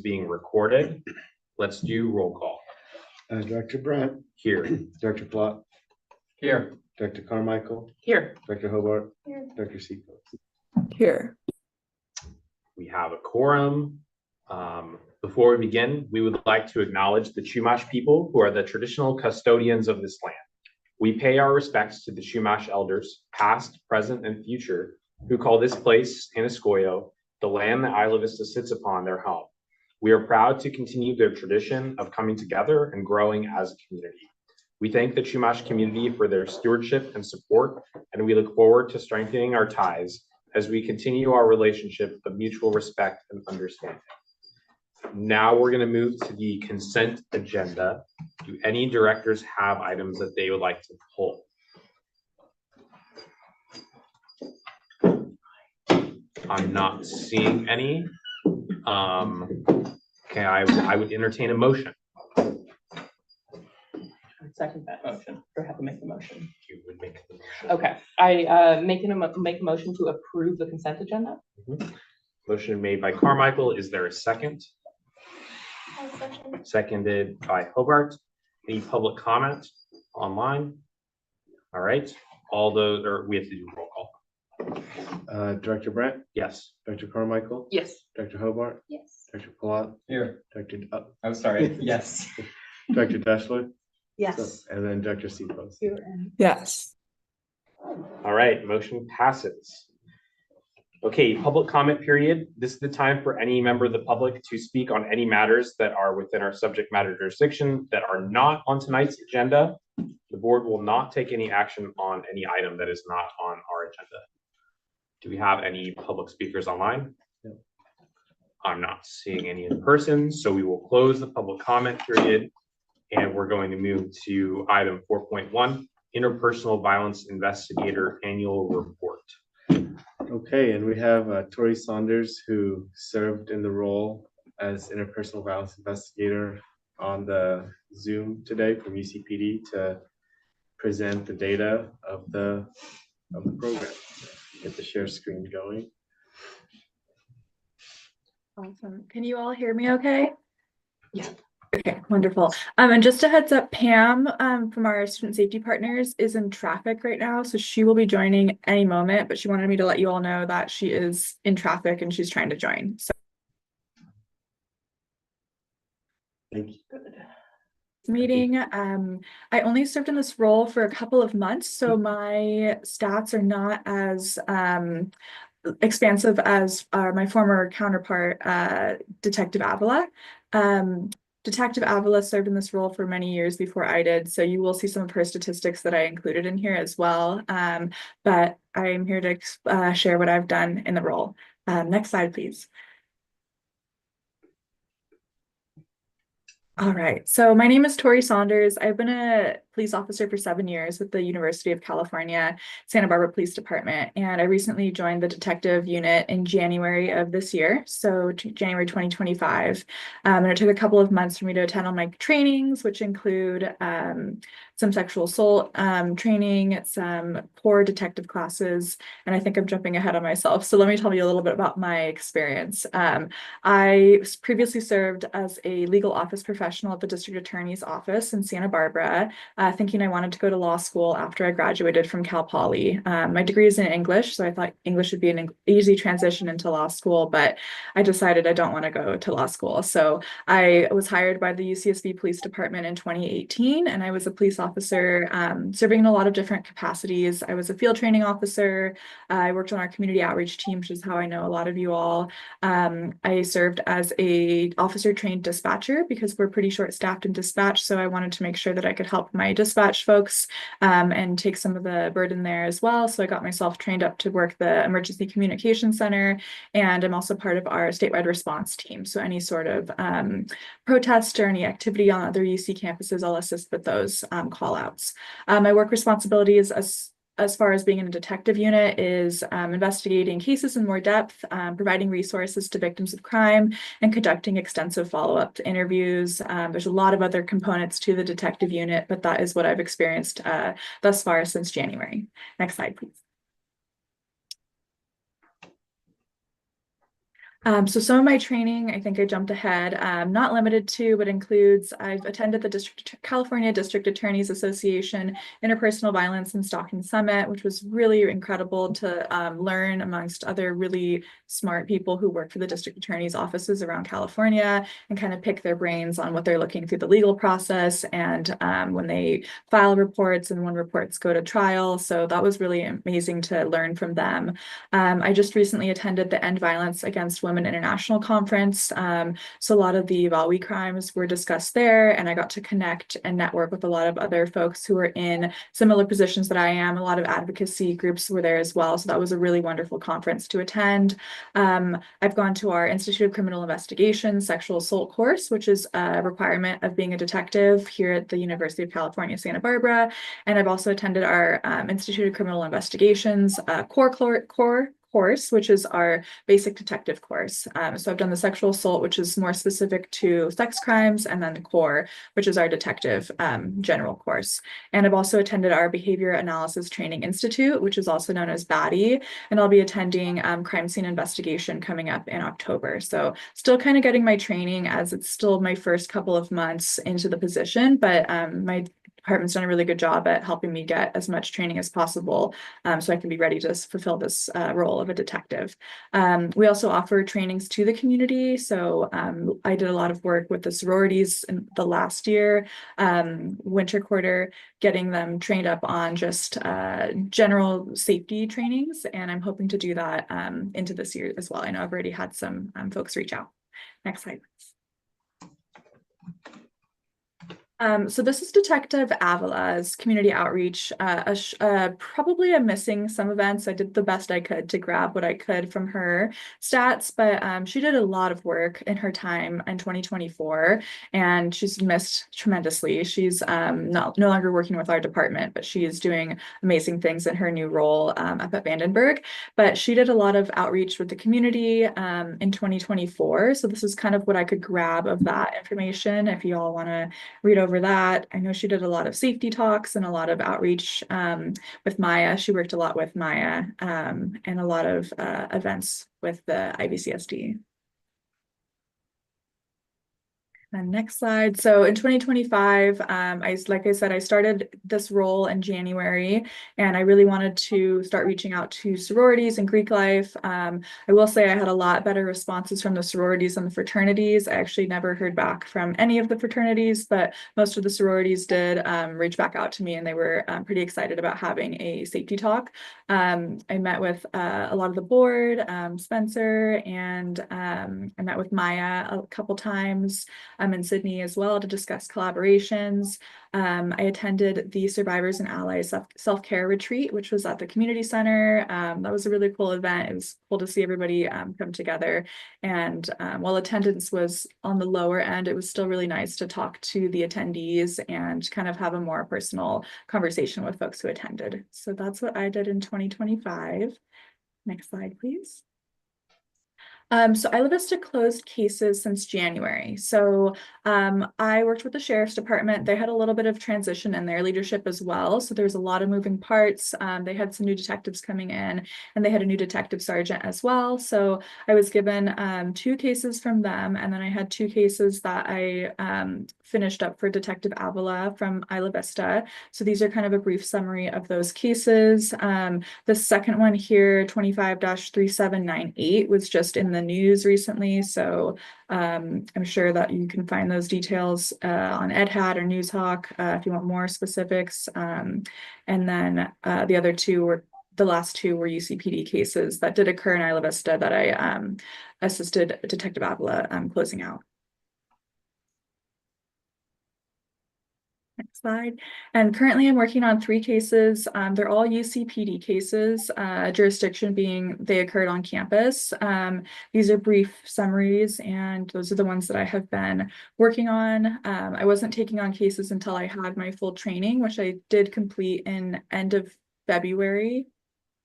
being recorded. Let's do roll call. Director Brent. Here. Director Plott. Here. Director Carmichael. Here. Director Hobart. Here. Director Seacole. Here. We have a quorum. Before we begin, we would like to acknowledge the Chumash people who are the traditional custodians of this land. We pay our respects to the Chumash elders, past, present, and future, who call this place, Anascoyo, the land that Isla Vista sits upon, their home. We are proud to continue their tradition of coming together and growing as a community. We thank the Chumash community for their stewardship and support, and we look forward to strengthening our ties as we continue our relationship of mutual respect and understanding. Now we're going to move to the consent agenda. Do any directors have items that they would like to pull? I'm not seeing any. Okay, I would entertain a motion. Second that motion, or have to make the motion. You would make the motion. Okay, I make a motion to approve the consent agenda. Motion made by Carmichael. Is there a second? Seconded by Hobart. Any public comment online? All right. All those, or we have to do roll call. Director Brent. Yes. Director Carmichael. Yes. Director Hobart. Yes. Director Plott. Here. Director I'm sorry. Yes. Director Deshler. Yes. And then Director Seacole. Yes. All right. Motion passes. Okay, public comment period. This is the time for any member of the public to speak on any matters that are within our subject matter jurisdiction that are not on tonight's agenda. The board will not take any action on any item that is not on our agenda. Do we have any public speakers online? No. I'm not seeing any in person, so we will close the public comment period and we're going to move to item 4.1, Interpersonal Violence Investigator Annual Report. Okay, and we have Tori Saunders, who served in the role as interpersonal violence investigator on the Zoom today from UCPD to present the data of the program. Get the share screen going. Awesome. Can you all hear me okay? Yeah. Okay, wonderful. And just a heads up, Pam from our student safety partners is in traffic right now, so she will be joining any moment, but she wanted me to let you all know that she is in traffic and she's trying to join. So Thank you. meeting, I only served in this role for a couple of months, so my stats are not as expansive as my former counterpart, Detective Avila. Detective Avila served in this role for many years before I did, so you will see some of her statistics that I included in here as well. But I'm here to share what I've done in the role. Next slide, please. All right, so my name is Tori Saunders. I've been a police officer for 7 years with the University of California, Santa Barbara Police Department, and I recently joined the detective unit in January of this year, so January 2025. And it took a couple of months for me to attend all my trainings, which include some sexual assault training, some core detective classes, and I think I'm jumping ahead of myself. So let me tell you a little bit about my experience. I previously served as a legal office professional at the district attorney's office in Santa Barbara, thinking I wanted to go to law school after I graduated from Cal Poly. My degree is in English, so I thought English would be an easy transition into law school, but I decided I don't want to go to law school. So I was hired by the UCSD Police Department in 2018, and I was a police officer serving in a lot of different capacities. I was a field training officer. I worked on our community outreach team, which is how I know a lot of you all. I served as a officer trained dispatcher because we're pretty short staffed in dispatch. So I wanted to make sure that I could help my dispatch folks and take some of the burden there as well. So I got myself trained up to work the Emergency Communication Center, and I'm also part of our statewide response team. So any sort of protest or any activity on other UC campuses, I'll assist with those call outs. My work responsibilities as far as being in a detective unit is investigating cases in more depth, providing resources to victims of crime, and conducting extensive follow-up interviews. There's a lot of other components to the detective unit, but that is what I've experienced thus far since January. Next slide, please. So some of my training, I think I jumped ahead, not limited to, but includes, I've attended the California District Attorneys Association Interpersonal Violence and Stalking Summit, which was really incredible to learn amongst other really smart people who work for the district attorney's offices around California and kind of pick their brains on what they're looking through the legal process and when they file reports and when reports go to trial. So that was really amazing to learn from them. I just recently attended the End Violence Against Women International Conference. So a lot of the Valwe crimes were discussed there, and I got to connect and network with a lot of other folks who are in similar positions that I am. A lot of advocacy groups were there as well. So that was a really wonderful conference to attend. I've gone to our Institute of Criminal Investigation sexual assault course, which is a requirement of being a detective here at the University of California, Santa Barbara. And I've also attended our Institute of Criminal Investigations core course, which is our basic detective course. So I've done the sexual assault, which is more specific to sex crimes, and then the core, which is our detective general course. And I've also attended our Behavior Analysis Training Institute, which is also known as BADI, and I'll be attending crime scene investigation coming up in October. So still kind of getting my training as it's still my first couple of months into the position, but my department's done a really good job at helping me get as much training as possible so I can be ready to fulfill this role of a detective. We also offer trainings to the community. So I did a lot of work with the sororities in the last year, winter quarter, getting them trained up on just general safety trainings. And I'm hoping to do that into this year as well. I know I've already had some folks reach out. Next slide, please. So this is Detective Avila's community outreach. Probably I'm missing some events. I did the best I could to grab what I could from her stats, but she did a lot of work in her time in 2024, and she's missed tremendously. She's no longer working with our department, but she is doing amazing things in her new role up at Vandenberg. But she did a lot of outreach with the community in 2024. So this is kind of what I could grab of that information if you all want to read over that. I know she did a lot of safety talks and a lot of outreach with Maya. She worked a lot with Maya and a lot of events with the IVCSD. And next slide. So in 2025, like I said, I started this role in January, and I really wanted to start reaching out to sororities and Greek life. I will say I had a lot better responses from the sororities and the fraternities. I actually never heard back from any of the fraternities, but most of the sororities did reach back out to me, and they were pretty excited about having a safety talk. I met with a lot of the board, Spencer, and I met with Maya a couple times. In Sydney as well to discuss collaborations. I attended the Survivors and Allies Self-Care Retreat, which was at the community center. That was a really cool event. It was cool to see everybody come together. And while attendance was on the lower end, it was still really nice to talk to the attendees and kind of have a more personal conversation with folks who attended. So that's what I did in 2025. Next slide, please. So Isla Vista closed cases since January. So I worked with the sheriff's department. They had a little bit of transition in their leadership as well. So there's a lot of moving parts. They had some new detectives coming in, and they had a new detective sergeant as well. So I was given 2 cases from them, and then I had 2 cases that I finished up for Detective Avila from Isla Vista. So these are kind of a brief summary of those cases. The second one here, 25-3798, was just in the news recently. So I'm sure that you can find those details on EdHat or NewsHawk if you want more specifics. And then the other 2 were the last 2 were UCPD cases that did occur in Isla Vista that I assisted Detective Avila closing out. Next slide. And currently I'm working on 3 cases. They're all UCPD cases, jurisdiction being they occurred on campus. These are brief summaries, and those are the ones that I have been working on. I wasn't taking on cases until I had my full training, which I did complete in end of February,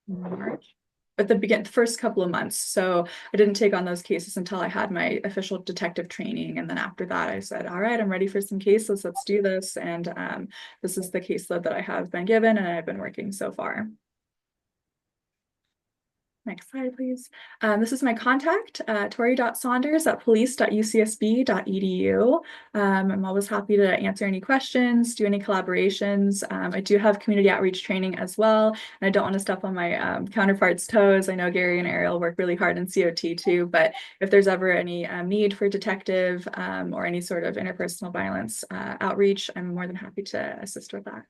March. At the first couple of months. So I didn't take on those cases until I had my official detective training. And then after that, I said, all right, I'm ready for some cases. Let's do this. And this is the caseload that I have been given and I've been working so far. Next slide, please. This is my contact, tori.saunders@police.ucsb.edu. I'm always happy to answer any questions, do any collaborations. I do have community outreach training as well, and I don't want to step on my counterparts' toes. I know Gary and Ariel work really hard in COT too, but if there's ever any need for detective or any sort of interpersonal violence outreach, I'm more than happy to assist with that.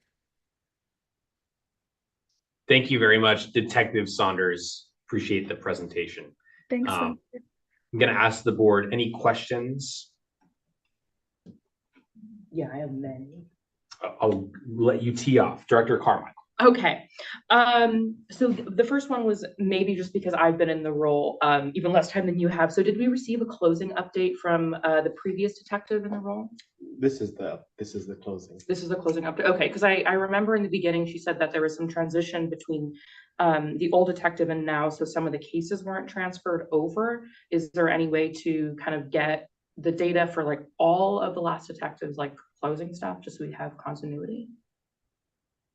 Thank you very much, Detective Saunders. Appreciate the presentation. Thanks. I'm going to ask the board any questions. Yeah, I have many. I'll let you tee off. Director Carmichael. Okay, so the first one was maybe just because I've been in the role even less time than you have. So did we receive a closing update from the previous detective in the role? This is the closing. This is the closing update. Okay, because I remember in the beginning she said that there was some transition between the old detective and now, so some of the cases weren't transferred over. Is there any way to kind of get the data for like all of the last detectives, like closing stuff, just so we have continuity?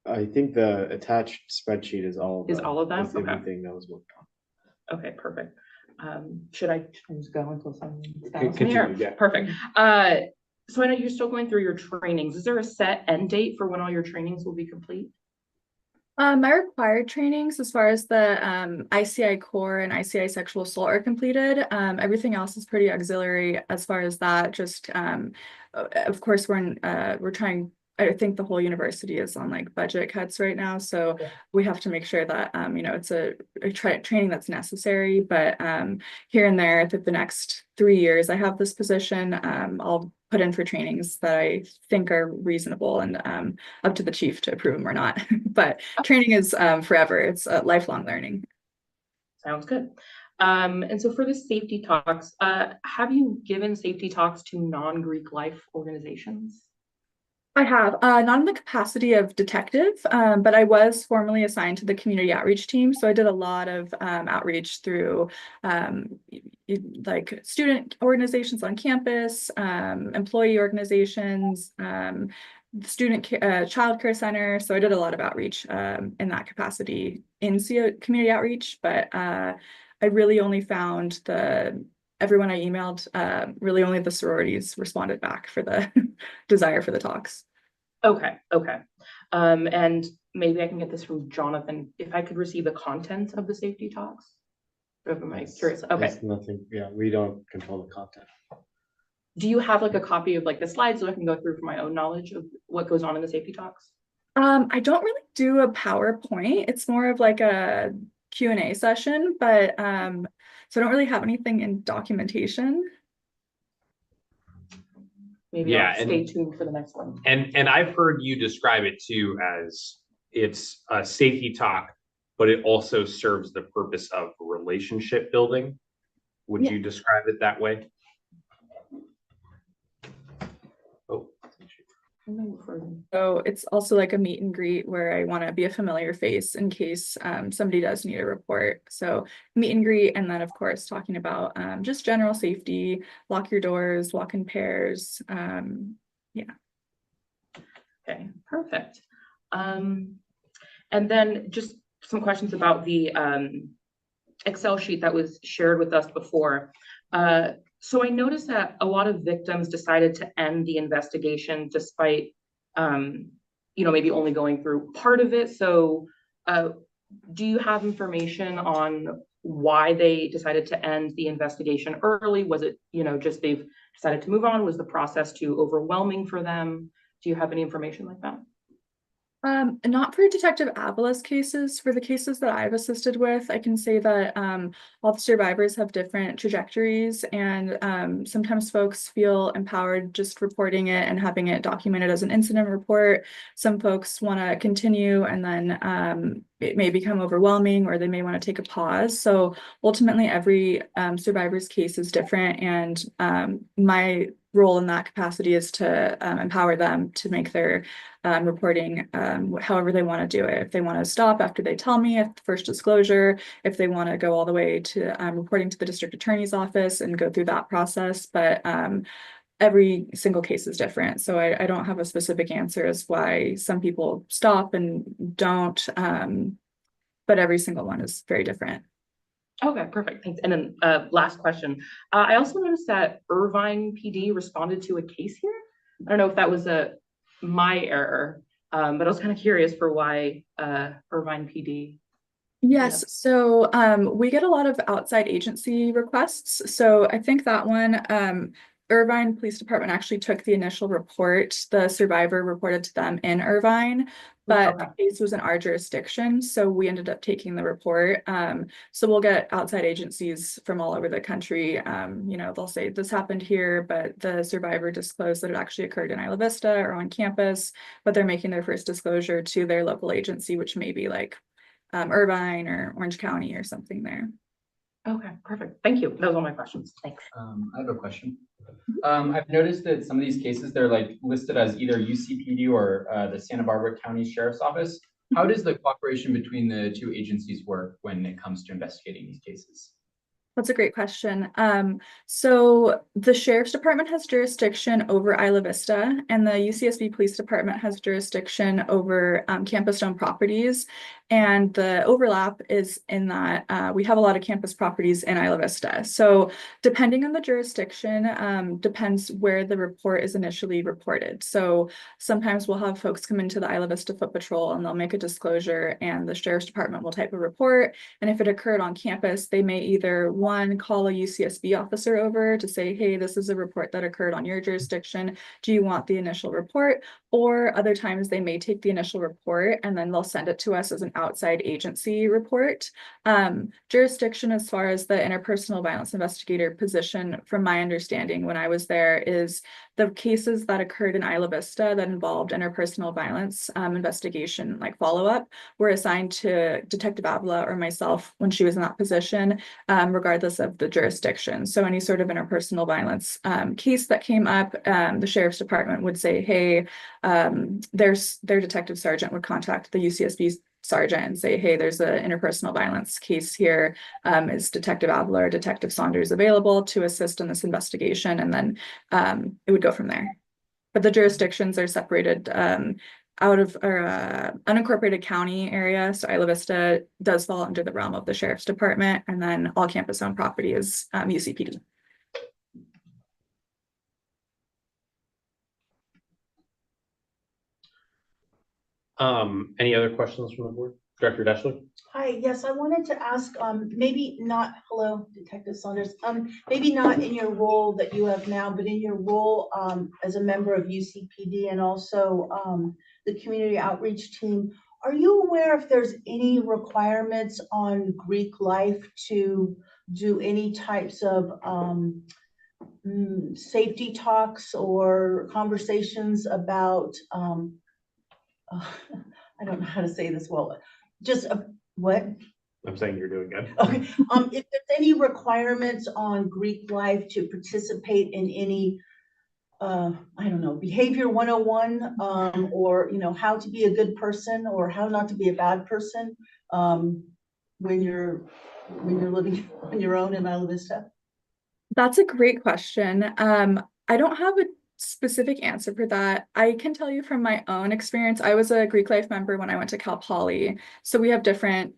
I think the attached spreadsheet is all Is all of them? is Okay. everything that was worked on. Okay, perfect. Should I just go until someone Continue, here? yeah. Perfect. So I know you're still going through your trainings. Is there a set end date for when all your trainings will be complete? My required trainings as far as the ICI core and ICI sexual assault are completed. Everything else is pretty auxiliary as far as that. Just of course we're trying. I think the whole university is on like budget cuts right now, so we have to make sure that it's a training that's necessary. But here and there, I think the next 3 years I have this position, I'll put in for trainings that I think are reasonable and up to the chief to approve them or not. But training is forever. It's lifelong learning. Sounds good. And so for the safety talks, have you given safety talks to non-Greek life organizations? I have, not in the capacity of detective, but I was formally assigned to the community outreach team. So I did a lot of outreach through like student organizations on campus, employee organizations, student child care center. So I did a lot of outreach in that capacity in community outreach, but I really only found everyone I emailed, really only the sororities responded back for the desire for the talks. Okay. And maybe I can get this from Jonathan. If I could receive the content of the safety talks? Am I curious? Okay. It's nothing. Yeah, we don't control the content. Do you have like a copy of like the slides so I can go through for my own knowledge of what goes on in the safety talks? I don't really do a PowerPoint. It's more of like a Q&A session, but so I don't really have anything in documentation. Maybe Yeah, I'll stay tuned for the next one. And I've heard you describe it too as it's a safety talk, but it also serves the purpose of relationship building. Would Yeah. you describe it that way? Oh, So it's also like a meet and greet where I want to be a familiar face in case somebody does need a report. So meet and greet, and then of course talking about just general safety, lock your doors, walk in pairs. Yeah. Okay, perfect. And then just some questions about the Excel sheet that was shared with us before. So I noticed that a lot of victims decided to end the investigation despite, maybe only going through part of it. So do you have information on why they decided to end the investigation early? Was it, just they've decided to move on? Was the process too overwhelming for them? Do you have any information like that? Not for Detective Avila's cases. For the cases that I've assisted with, I can say that all the survivors have different trajectories, and sometimes folks feel empowered just reporting it and having it documented as an incident report. Some folks want to continue, and then it may become overwhelming, or they may want to take a pause. So ultimately, every survivor's case is different, and my role in that capacity is to empower them to make their reporting however they want to do it. If they want to stop after they tell me at the first disclosure, if they want to go all the way to reporting to the district attorney's office and go through that process. But every single case is different. So I don't have a specific answer as why some people stop and don't, but every single one is very different. Okay, perfect, thanks. And then last question. I also noticed that Irvine PD responded to a case here. I don't know if that was my error, but I was kind of curious for why Irvine PD. Yes, so we get a lot of outside agency requests. So I think that one, Irvine Police Department actually took the initial report. The survivor reported to them in Irvine, but Okay. the case was in our jurisdiction, so we ended up taking the report. So we'll get outside agencies from all over the country. You know, they'll say this happened here, but the survivor disclosed that it actually occurred in Isla Vista or on campus, but they're making their first disclosure to their local agency, which may be like Irvine or Orange County or something there. Okay, perfect. Thank you. Those are all my questions. Thanks. I have a question. I've noticed that some of these cases, they're like listed as either UCPD or the Santa Barbara County Sheriff's Office. How does the cooperation between the two agencies work when it comes to investigating these cases? That's a great question. So the Sheriff's Department has jurisdiction over Isla Vista, and the UCSB Police Department has jurisdiction over campus-owned properties. And the overlap is in that we have a lot of campus properties in Isla Vista. So depending on the jurisdiction, depends where the report is initially reported. So sometimes we'll have folks come into the Isla Vista Foot Patrol and they'll make a disclosure, and the Sheriff's Department will type a report. And if it occurred on campus, they may either one, call a UCSB officer over to say, hey, this is a report that occurred on your jurisdiction. Do you want the initial report? Or other times they may take the initial report and then they'll send it to us as an outside agency report. Jurisdiction as far as the interpersonal violence investigator position, from my understanding when I was there, is the cases that occurred in Isla Vista that involved interpersonal violence investigation, like follow-up, were assigned to Detective Avila or myself when she was in that position, regardless of the jurisdiction. So any sort of interpersonal violence case that came up, the Sheriff's Department would say, hey, their detective sergeant would contact the UCSB sergeant and say, hey, there's an interpersonal violence case here. Is Detective Avila or Detective Saunders available to assist in this investigation? And then it would go from there. But the jurisdictions are separated out of our unincorporated county area. So Isla Vista does fall under the realm of the Sheriff's Department, and then all campus-owned property is UCPD. Any other questions from the board? Director Deschler? Hi, yes, I wanted to ask, maybe not, hello, Detective Saunders, maybe not in your role that you have now, but in your role as a member of UCPD and also the community outreach team, are you aware if there's any requirements on Greek life to do any types of safety talks or conversations about, I don't know how to say this well, just what? I'm saying you're doing good. Okay, if there's any requirements on Greek life to participate in any, I don't know, behavior 101, or, you know, how to be a good person or how not to be a bad person, when you're living on your own in Isla Vista? That's a great question. I don't have a specific answer for that. I can tell you from my own experience, I was a Greek life member when I went to Cal Poly. So we have different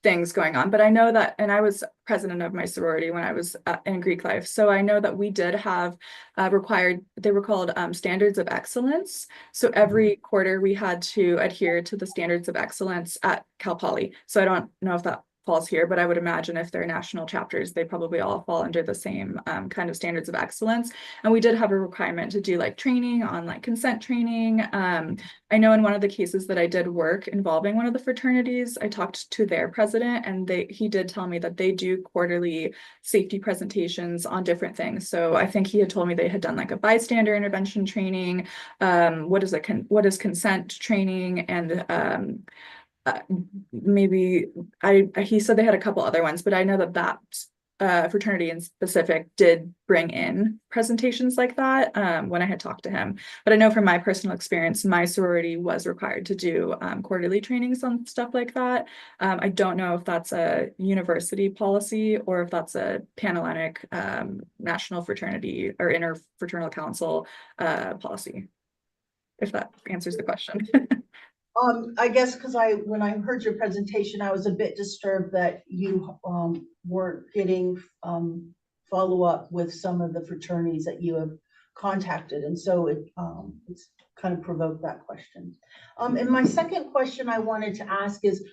things going on, but I know that, and I was president of my sorority when I was in Greek life. So I know that we did have required, they were called standards of excellence. So every quarter we had to adhere to the standards of excellence at Cal Poly. So I don't know if that falls here, but I would imagine if they're national chapters, they probably all fall under the same kind of standards of excellence. And we did have a requirement to do like training on like consent training. I know in one of the cases that I did work involving one of the fraternities, I talked to their president and he did tell me that they do quarterly safety presentations on different things. So I think he had told me they had done like a bystander intervention training, what is consent training, and maybe he said they had a couple other ones, but I know that fraternity in specific did bring in presentations like that when I had talked to him. But I know from my personal experience, my sorority was required to do quarterly trainings on stuff like that. I don't know if that's a university policy or if that's a Panhellenic national fraternity or interfraternal council policy, if that answers the question. I guess because when I heard your presentation, I was a bit disturbed that you weren't getting follow-up with some of the fraternities that you have contacted, and so it's kind of provoked that question. And my second question I wanted to ask is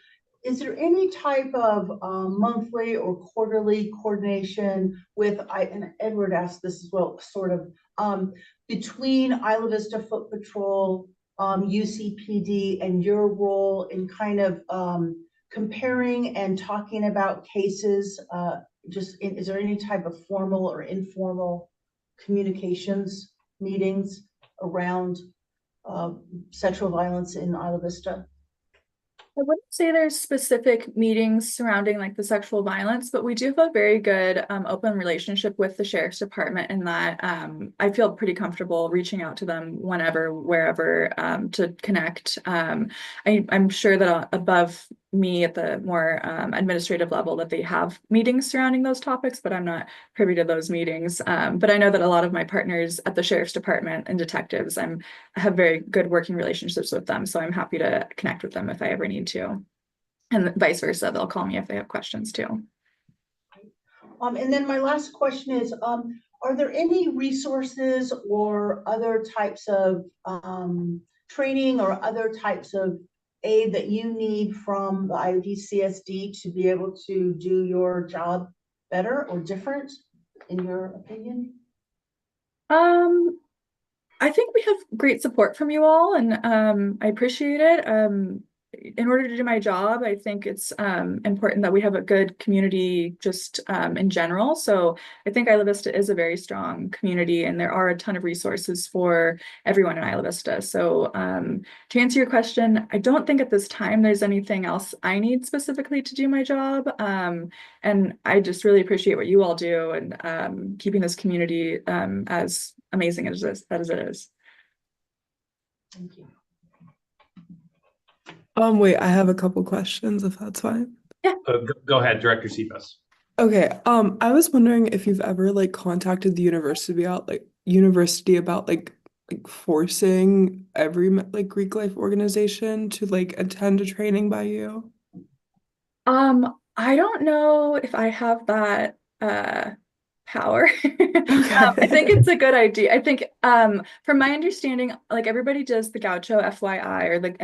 there any type of monthly or quarterly coordination with, and Edward asked this as well, sort of, between Isla Vista Foot Patrol, UCPD, and your role in kind of comparing and talking about cases? Is there any type of formal or informal communications meetings around sexual violence in Isla Vista? I wouldn't say there's specific meetings surrounding like the sexual violence, but we do have a very good open relationship with the sheriff's department in that I feel pretty comfortable reaching out to them whenever, wherever to connect. I'm sure that above me at the more administrative level that they have meetings surrounding those topics, but I'm not privy to those meetings. But I know that a lot of my partners at the sheriff's department and detectives, I have very good working relationships with them. So I'm happy to connect with them if I ever need to. And vice versa, they'll call me if they have questions too. And then my last question is, are there any resources or other types of training or other types of aid that you need from the IVCSD to be able to do your job better or different, in your opinion? I think we have great support from you all, and I appreciate it. In order to do my job, I think it's important that we have a good community just in general. So I think Isla Vista is a very strong community, and there are a ton of resources for everyone in Isla Vista. So to answer your question, I don't think at this time there's anything else I need specifically to do my job. And I just really appreciate what you all do and keeping this community as amazing as it is. Thank you. Wait, I have a couple questions if that's fine. Go ahead, Director Cephas. Okay, I was wondering if you've ever like contacted the university about like forcing every like Greek life organization to like attend a training by you. I don't know if I have that power. I think it's a good idea. I think from my understanding, like everybody does the Gaucho FYI or the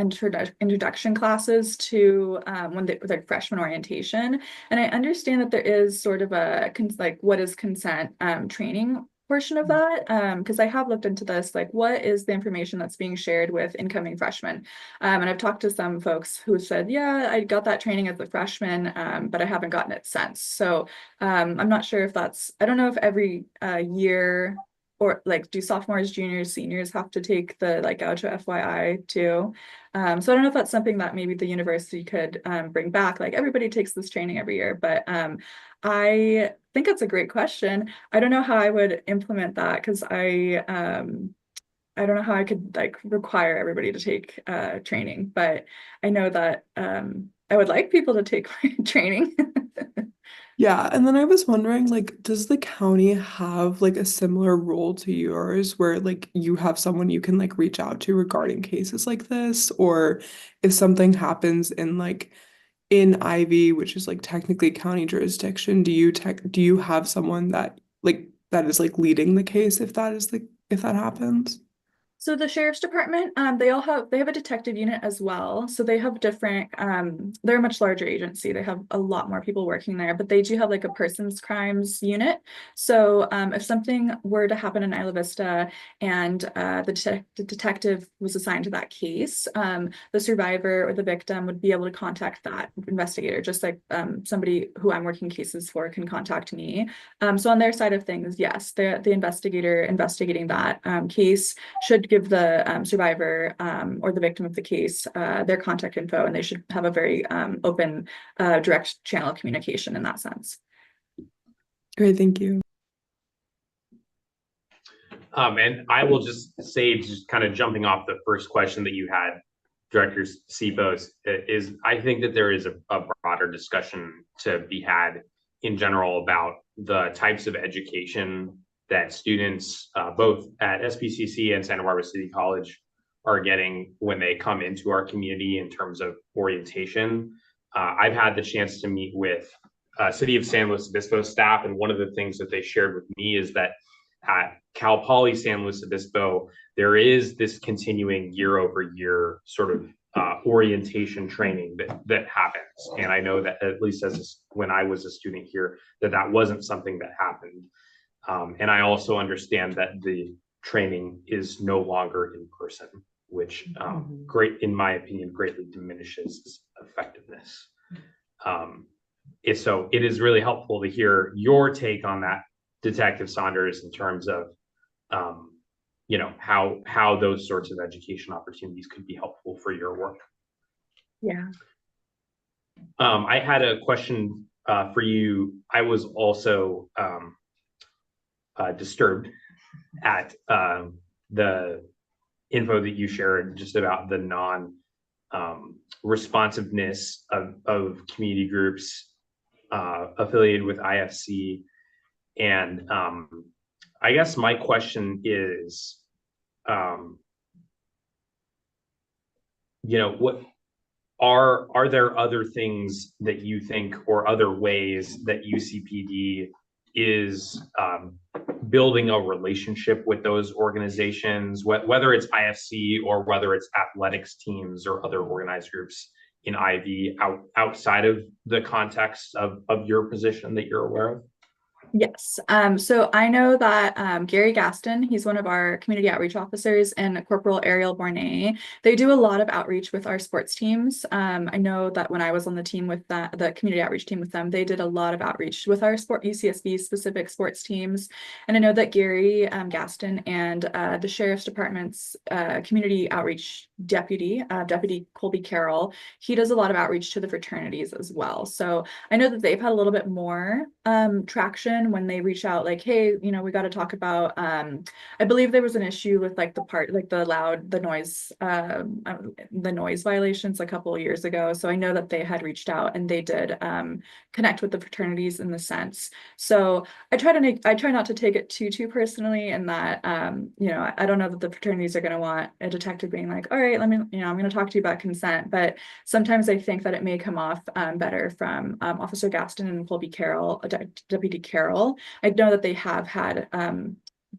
introduction classes to when they're freshman orientation. And I understand that there is sort of a like what is consent training portion of that, because I have looked into this, like what is the information that's being shared with incoming freshmen, and I've talked to some folks who said, yeah, I got that training as a freshman, but I haven't gotten it since. So I'm not sure if that's, I don't know if every year or like do sophomores, juniors, seniors have to take the like Gaucho FYI too. So I don't know if that's something that maybe the university could bring back, like everybody takes this training every year, but I think it's a great question. I don't know how I would implement that because I don't know how I could like require everybody to take training, but I know that I would like people to take training. Yeah, and then I was wondering, like, does the county have like a similar role to yours where like you have someone you can like reach out to regarding cases like this? Or if something happens in Ivy, which is like technically county jurisdiction, do you have someone that is like leading the case if that happens? So the sheriff's department, they have a detective unit as well. So they have different, they're a much larger agency. They have a lot more people working there, but they do have like a persons crimes unit. So if something were to happen in Isla Vista and the detective was assigned to that case, the survivor or the victim would be able to contact that investigator, just like somebody who I'm working cases for can contact me. So on their side of things, yes, the investigator investigating that case should give the survivor or the victim of the case their contact info, and they should have a very open, direct channel of communication in that sense. Great, thank you. And I will just say, just kind of jumping off the first question that you had, Director Cephas, is I think that there is a broader discussion to be had in general about the types of education that students both at SPCC and Santa Barbara City College are getting when they come into our community in terms of orientation. I've had the chance to meet with City of San Luis Obispo staff, and one of the things that they shared with me is that at Cal Poly San Luis Obispo, there is this continuing year over year sort of orientation training that happens. And I know that at least when I was a student here, that wasn't something that happened. And I also understand that the training is no longer in person, which in my opinion, greatly diminishes its effectiveness. So it is really helpful to hear your take on that, Detective Saunders, in terms of how those sorts of education opportunities could be helpful for your work. Yeah. I had a question for you. I was also disturbed at the info that you shared just about the responsiveness of community groups affiliated with IFC. And I guess my question is, what are there other things that you think, or other ways that UCPD is building a relationship with those organizations, whether it's IFC or whether it's athletics teams or other organized groups in IV outside of the context of your position that you're aware of? Yes. So I know that Gary Gaston, he's one of our community outreach officers, and Corporal Ariel Bornay, they do a lot of outreach with our sports teams. I know that when I was on the team with the community outreach team with them, they did a lot of outreach with our UCSB specific sports teams. And I know that Gary Gaston and the Sheriff's Department's community outreach deputy Colby Carroll, he does a lot of outreach to the fraternities as well. So I know that they've had a little bit more traction when they reach out, like, hey, we got to talk about, I believe there was an issue with like the noise violations a couple of years ago. So I know that they had reached out and they did connect with the fraternities in the sense. So I try not to take it too personally, and that I don't know that the fraternities are going to want a detective being like, all right, let me, I'm going to talk to you about consent. But sometimes I think that it may come off better from Officer Gaston and Colby Carroll, Deputy Carroll. I know that they have had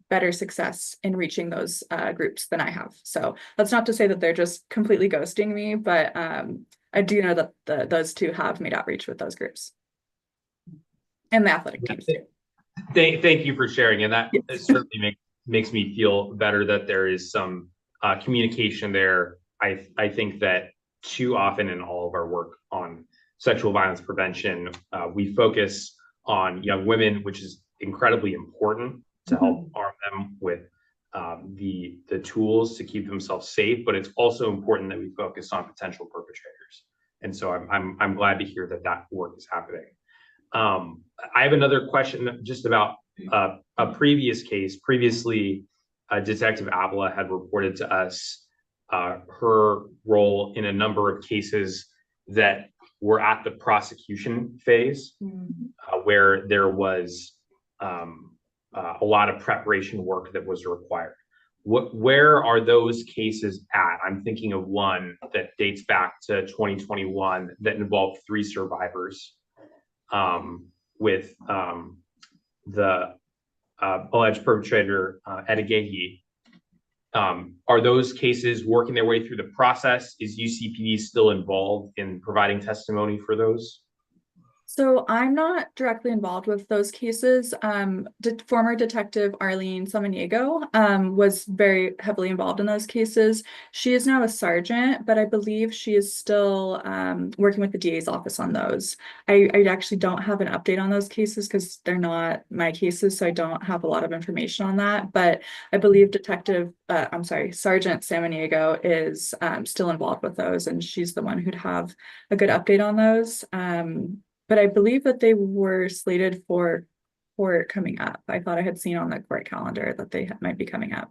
better success in reaching those groups than I have. So that's not to say that they're just completely ghosting me, but I do know that those two have made outreach with those groups and the athletic teams too. Thank you for sharing, and that Yes. certainly makes me feel better that there is some communication there. I think that too often in all of our work on sexual violence prevention, we focus on young women, which is incredibly important to help arm them with the tools to keep themselves safe. But it's also important that we focus on potential perpetrators. And so I'm glad to hear that work is happening. I have another question just about a previous case. Previously, Detective Avila had reported to us her role in a number of cases that were at the prosecution phase, where there was a lot of preparation work that was required. Where are those cases at? I'm thinking of one that dates back to 2021 that involved 3 survivors with the alleged perpetrator, Edegehi. Are those cases working their way through the process? Is UCPD still involved in providing testimony for those? So I'm not directly involved with those cases. Former Detective Arlene Samaniego was very heavily involved in those cases. She is now a sergeant, but I believe she is still working with the DA's office on those. I actually don't have an update on those cases because they're not my cases, so I don't have a lot of information on that. But I believe Sergeant Samaniego is still involved with those, and she's the one who'd have a good update on those. But I believe that they were slated for court coming up. I thought I had seen on the court calendar that they might be coming up.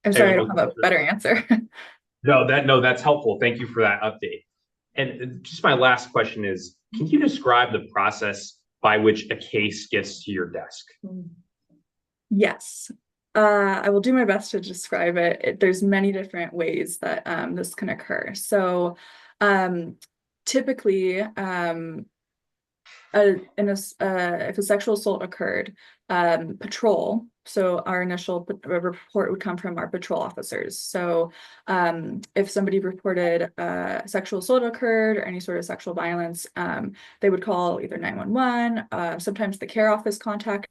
I'm sorry, I don't have a better answer. No, that's helpful. Thank you for that update. And just my last question is, can you describe the process by which a case gets to your desk? Yes. I will do my best to describe it. There's many different ways that this can occur. So typically, if a sexual assault occurred, patrol, so our initial report would come from our patrol officers. So if somebody reported sexual assault occurred or any sort of sexual violence, they would call either 911, sometimes the care office contact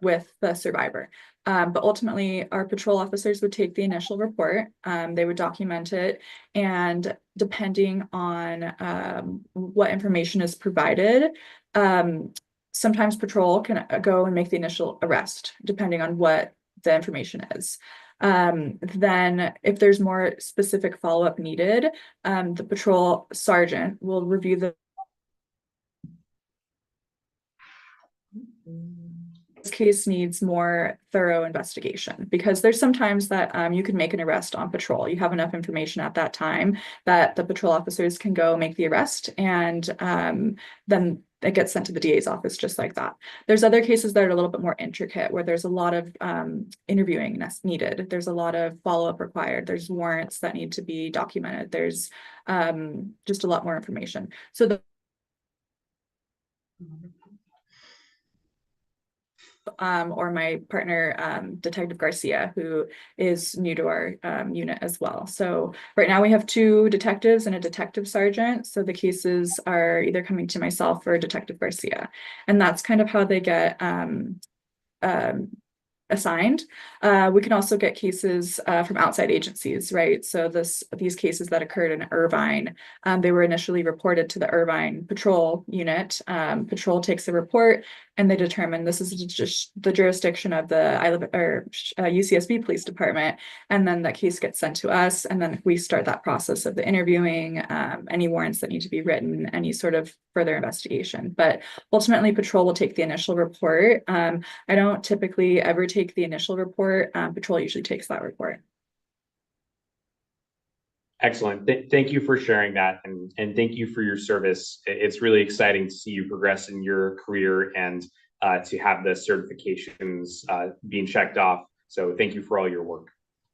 with the survivor. But ultimately, our patrol officers would take the initial report, they would document it, and depending on what information is provided, sometimes patrol can go and make the initial arrest, depending on what the information is. Then if there's more specific follow-up needed, the patrol sergeant will review the this case needs more thorough investigation, because there's sometimes that you can make an arrest on patrol. You have enough information at that time that the patrol officers can go make the arrest, and then it gets sent to the DA's office just like that. There's other cases that are a little bit more intricate, where there's a lot of interviewing needed. There's a lot of follow-up required. There's warrants that need to be documented. There's just a lot more information. So the or my partner, Detective Garcia, who is new to our unit as well. So right now we have 2 detectives and a detective sergeant. So the cases are either coming to myself or Detective Garcia. And that's kind of how they get assigned. We can also get cases from outside agencies, right? So these cases that occurred in Irvine, they were initially reported to the Irvine Patrol unit. Patrol takes a report and they determine this is just the jurisdiction of the UCSB Police Department, and then that case gets sent to us, and then we start that process of the interviewing, any warrants that need to be written, any sort of further investigation. But ultimately, Patrol will take the initial report. I don't typically ever take the initial report. Patrol usually takes that report. Excellent. Thank you for sharing that, and thank you for your service. It's really exciting to see you progress in your career and to have the certifications being checked off. So thank you for all your work.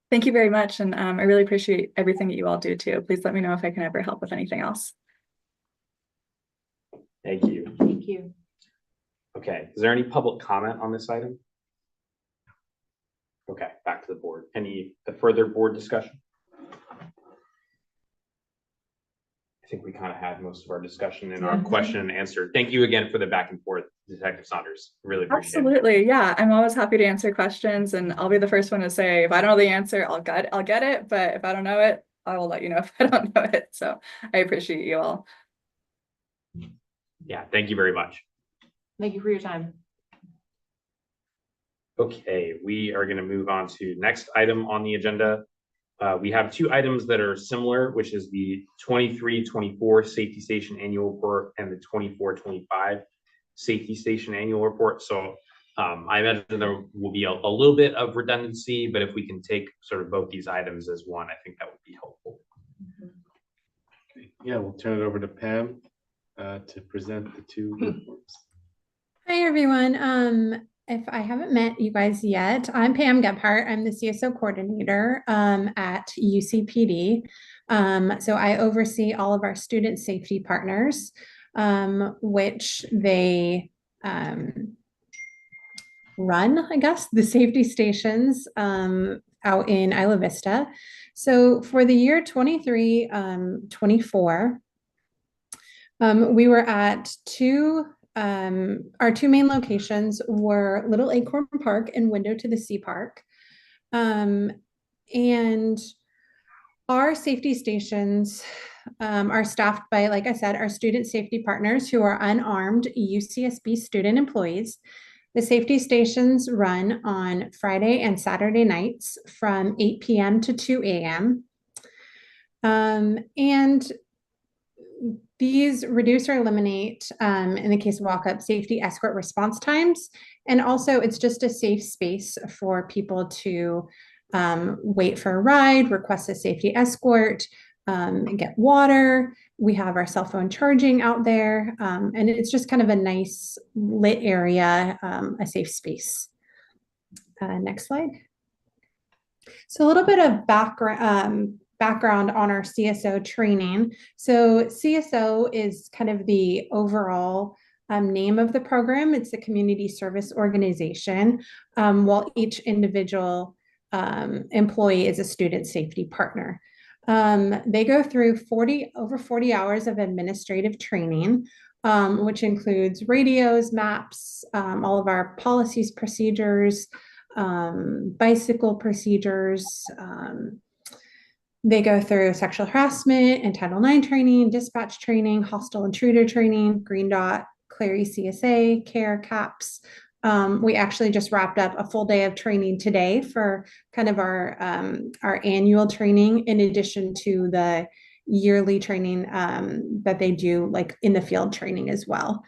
Thank you very much. And I really appreciate everything that you all do too. Please let me know if I can ever help with anything else. Thank you. Thank you. Okay, is there any public comment on this item? Okay, back to the board. Any further board discussion? I think we kind of had most of our discussion in our question and answer. Thank you again for the back and forth, Detective Saunders. Really appreciate it. Absolutely. Yeah, I'm always happy to answer questions, and I'll be the first one to say, if I don't know the answer, I'll get it. But if I don't know it, I will let you know if I don't know it. So I appreciate you all. Yeah, thank you very much. Thank you for your time. Okay, we are going to move on to next item on the agenda. We have 2 items that are similar, which is the 23-24 Safety Station Annual Report and the 24-25 Safety Station Annual Report. So I imagine there will be a little bit of redundancy, but if we can take sort of both these items as one, I think that would be helpful. Yeah, we'll turn it over to Pam to present the 2 reports. Hi, everyone. If I haven't met you guys yet, I'm Pam Gebhardt. I'm the CSO coordinator at UCPD. So I oversee all of our student safety partners, which they run, I guess, the safety stations out in Isla Vista. So for the year 23-24, we were at our 2 main locations were Little Acorn Park and Window to the Sea Park. And our safety stations are staffed by, like I said, our student safety partners who are unarmed UCSB student employees. The safety stations run on Friday and Saturday nights from 8 p.m. to 2 a.m. And these reduce or eliminate, in the case of walk-up, safety escort response times. And also it's just a safe space for people to wait for a ride, request a safety escort, get water, We have our cell phone charging out there, and it's just kind of a nice lit area, a safe space. Next slide. So a little bit of background on our CSO training. So CSO is kind of the overall name of the program. It's a community service organization, while each individual employee is a student safety partner. They go through over 40 hours of administrative training, which includes radios, maps, all of our policies, procedures, bicycle procedures. They go through sexual harassment and Title IX training, dispatch training, hostile intruder training, Green Dot, Clary CSA, CARE, CAPS. We actually just wrapped up a full day of training today for kind of our annual training, in addition to the yearly training that they do, like in the field training as well.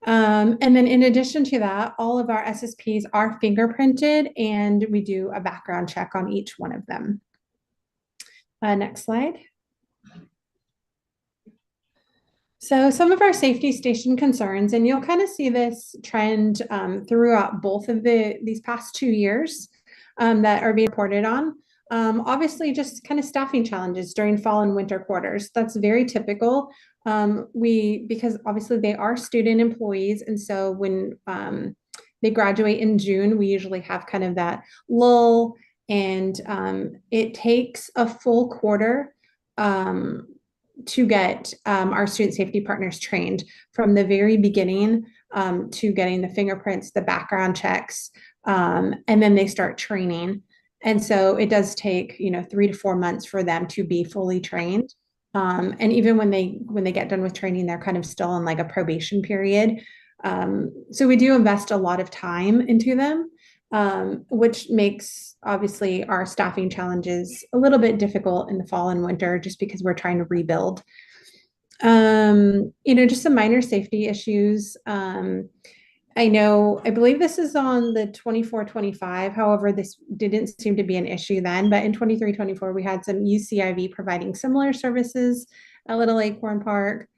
And then in addition to that, all of our SSPs are fingerprinted, and we do a background check on each one of them. Next slide. So some of our safety station concerns, and you'll kind of see this trend throughout both of these past 2 years that are being reported on. Obviously, just kind of staffing challenges during fall and winter quarters. That's very typical. Because obviously they are student employees, and so when they graduate in June, we usually have kind of that lull, and it takes a full quarter to get our student safety partners trained from the very beginning to getting the fingerprints, the background checks, and then they start training. And so it does take, 3 to 4 months for them to be fully trained. And even when they get done with training, they're kind of still in like a probation period. So we do invest a lot of time into them, which makes obviously our staffing challenges a little bit difficult in the fall and winter, just because we're trying to rebuild. Just some minor safety issues. I believe this is on the 24-25. However, this didn't seem to be an issue then, but in 23-24, we had some UCIV providing similar services at Little Acorn Park.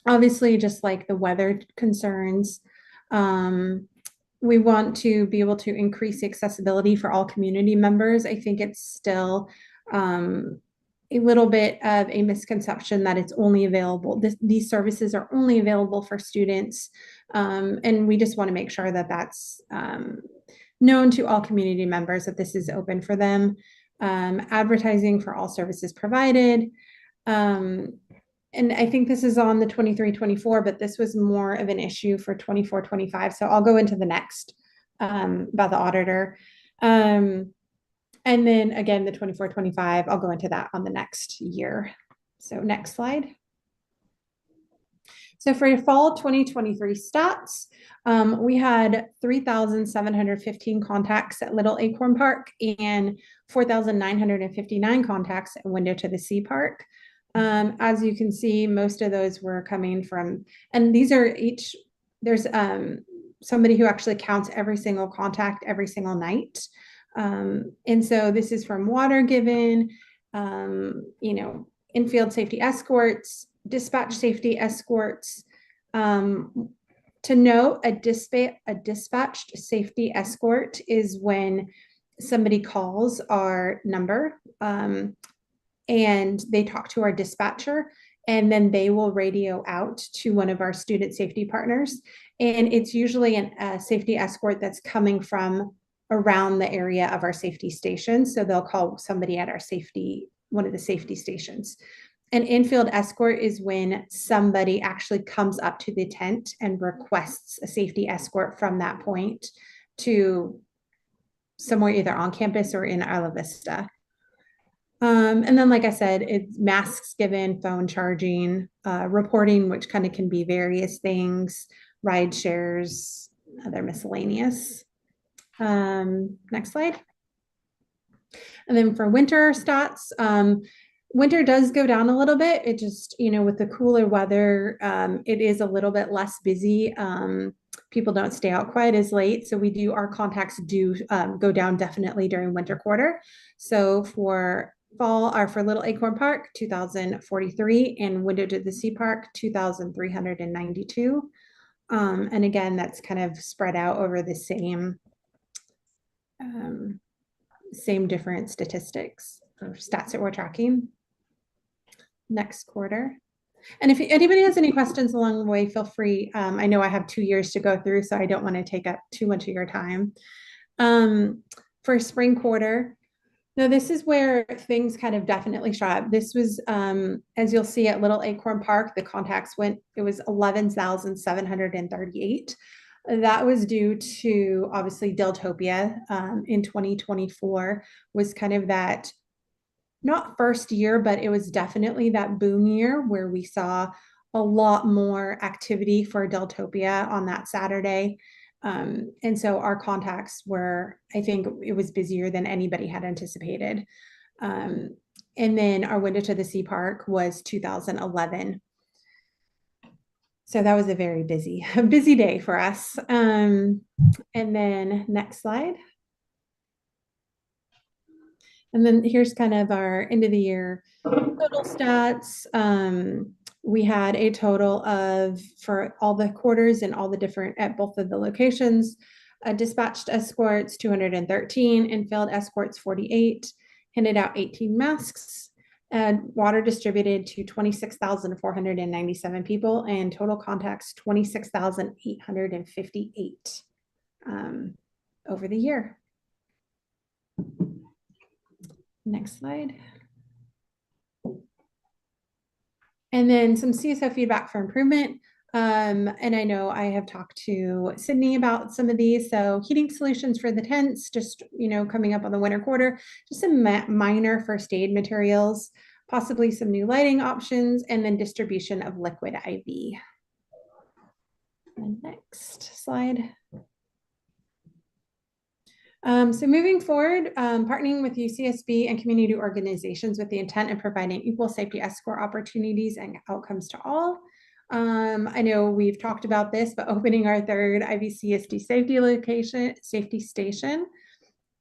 Obviously, just like the weather concerns, we want to be able to increase accessibility for all community members. I think it's still a little bit of a misconception that it's only available, these services are only available for students. And we just want to make sure that that's known to all community members, that this is open for them. Advertising for all services provided. And I think this is on the 23-24, but this was more of an issue for 24-25. So I'll go into the next about the auditor. And then again, the 24-25, I'll go into that on the next year. So next slide. So for fall 2023 stats, we had 3,715 contacts at Little Acorn Park and 4,959 contacts at Window to the Sea Park. As you can see, most of those were coming from, and these are there's somebody who actually counts every single contact every single night. And so this is from water given, infield safety escorts, dispatch safety escorts. To note, a dispatched safety escort is when somebody calls our number and they talk to our dispatcher, and then they will radio out to one of our student safety partners. And it's usually a safety escort that's coming from around the area of our safety stations. So they'll call somebody at one of the safety stations. An infield escort is when somebody actually comes up to the tent and requests a safety escort from that point to somewhere either on campus or in Isla Vista. And then, like I said, it's masks given, phone charging, reporting, which kind of can be various things, ride shares, other miscellaneous. Next slide. And then for winter stats, winter does go down a little bit. It just, with the cooler weather, it is a little bit less busy. People don't stay out quite as late. So our contacts do go down definitely during winter quarter. So for Fall are for Little Acorn Park, 2,043, and Window to the Sea Park, 2,392. And again, that's kind of spread out over the same different statistics or stats that we're tracking. Next quarter. And if anybody has any questions along the way, feel free. I know I have 2 years to go through, so I don't want to take up too much of your time. For spring quarter, now this is where things kind of definitely shot up. This was, as you'll see at Little Acorn Park, the contacts it was 11,738. That was due to obviously Deltopia in 2024 was kind of that, not first year, but it was definitely that boom year where we saw a lot more activity for Deltopia on that Saturday. And so our contacts were, I think it was busier than anybody had anticipated. And then our Window to the Sea Park was 2011. So that was a very busy day for us. And then next slide. And then here's kind of our end of the year total stats. We had a total of, for all the quarters and all the different, at both of the locations, dispatched escorts 213 and failed escorts 48, handed out 18 masks, and water distributed to 26,497 people, and total contacts 26,858 over the year. Next slide. And then some CSO feedback for improvement. And I know I have talked to Sydney about some of these. So heating solutions for the tents, just, coming up on the winter quarter, just some minor first aid materials, possibly some new lighting options, and then distribution of liquid IV. And next slide. So moving forward, partnering with UCSB and community organizations with the intent of providing equal safety escort opportunities and outcomes to all. I know we've talked about this, but opening our third IVCSD safety station.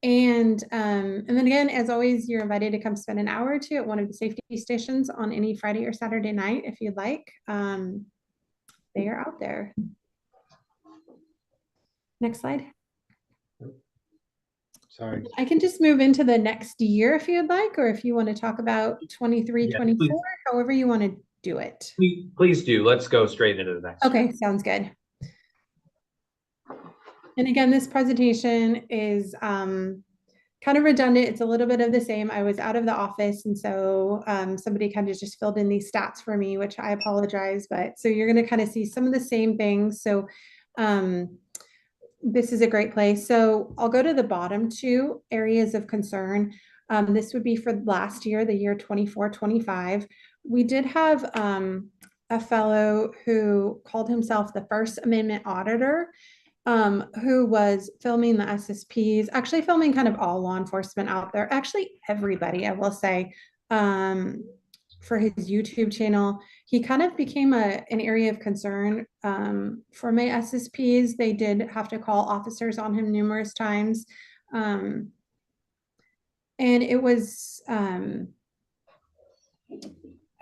And then again, as always, you're invited to come spend an hour or two at one of the safety stations on any Friday or Saturday night, if you'd like. They are out there. Next slide. Sorry. I can just move into the next year if you'd like, or if you want to talk about 23, 24, however you want to do it. Please do. Let's go straight into the next. Okay, sounds good. And again, this presentation is kind of redundant. It's a little bit of the same. I was out of the office, and so somebody kind of just filled in these stats for me, which I apologize. But so you're going to kind of see some of the same things. So this is a great place. So I'll go to the bottom two areas of concern. This would be for last year, the year 24-25. We did have a fellow who called himself the First Amendment auditor, who was filming the SSPs, actually filming kind of all law enforcement out there, actually everybody, I will say, for his YouTube channel. He kind of became an area of concern for my SSPs. They did have to call officers on him numerous times. And it was,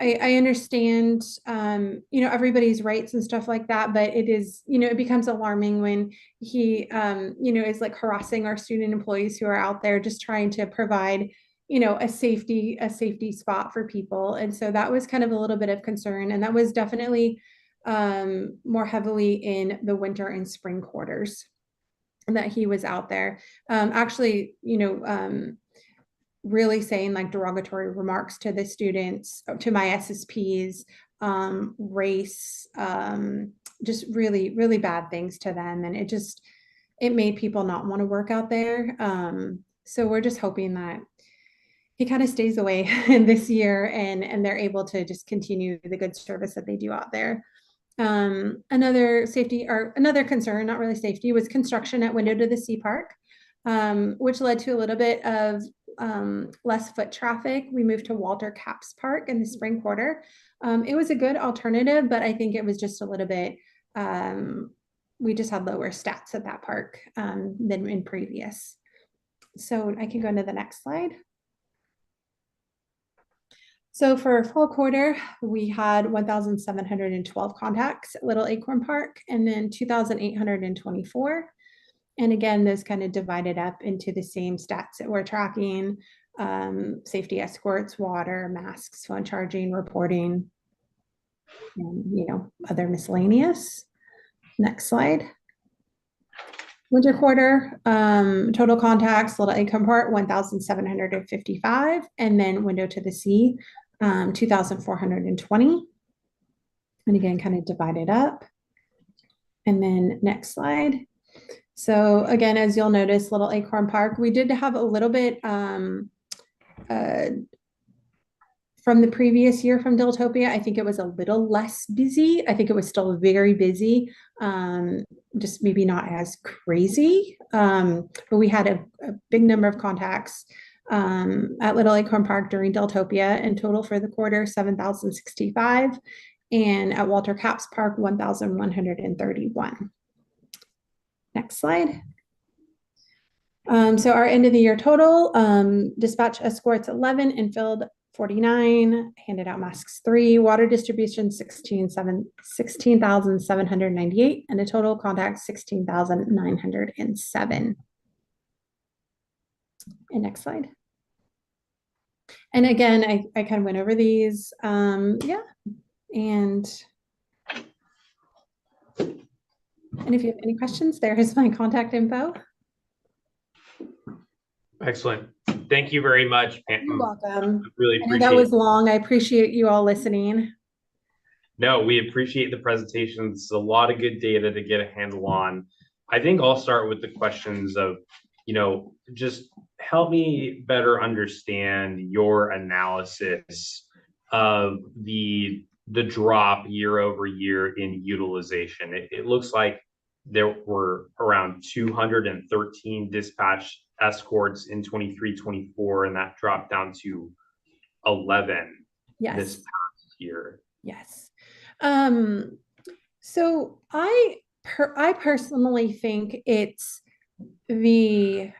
I understand, everybody's rights and stuff like that, but it is, it becomes alarming when he, is like harassing our student employees who are out there just trying to provide, a safety spot for people. And so that was kind of a little bit of concern. And that was definitely more heavily in the winter and spring quarters that he was out there. Actually, really saying like derogatory remarks to the students, to my SSPs, race, just really, really bad things to them. And it made people not want to work out there. So we're just hoping that he kind of stays away this year and they're able to just continue the good service that they do out there. Another concern, not really safety, was construction at Window to the Sea Park, which led to a little bit of less foot traffic. We moved to Walter Capps Park in the spring quarter. It was a good alternative, but I think it was just a little bit, we just had lower stats at that park than in previous. So I can go into the next slide. So for fall quarter, we had 1,712 contacts at Little Acorn Park, and then 2,824. And again, those kind of divided up into the same stats that we're tracking: safety escorts, water, masks, phone charging, reporting, and other miscellaneous. Next slide. Winter quarter, total contacts, Little Acorn Park, 1,755, and then window to the sea, 2,420. And again, kind of divided up. And then next slide. So again, as you'll notice, Little Acorn Park, we did have a little bit from the previous year from Diltopia. I think it was a little less busy. I think it was still very busy, just maybe not as crazy. But we had a big number of contacts at Little Acorn Park during Diltopia. In total for the quarter, 7,065. And at Walter Capps Park, 1,131. Next slide. So our end of the year total, dispatch escorts 11, infilled 49, handed out masks 3, water distribution 16,798, and a total contacts 16,907. And next slide. And again, I kind of went over these. Yeah. And if you have any questions, there is my contact info. Excellent. Thank you very much, Pam. You're welcome. Really I know appreciate that was long. I appreciate you all listening. No, we appreciate the presentations. It's a lot of good data to get a handle on. I think I'll start with the questions of, just help me better understand your analysis of the drop year over year in utilization. It looks like there were around 213 dispatch escorts in 23-24, and that dropped down to 11 this past year. Yes. So I personally think it's the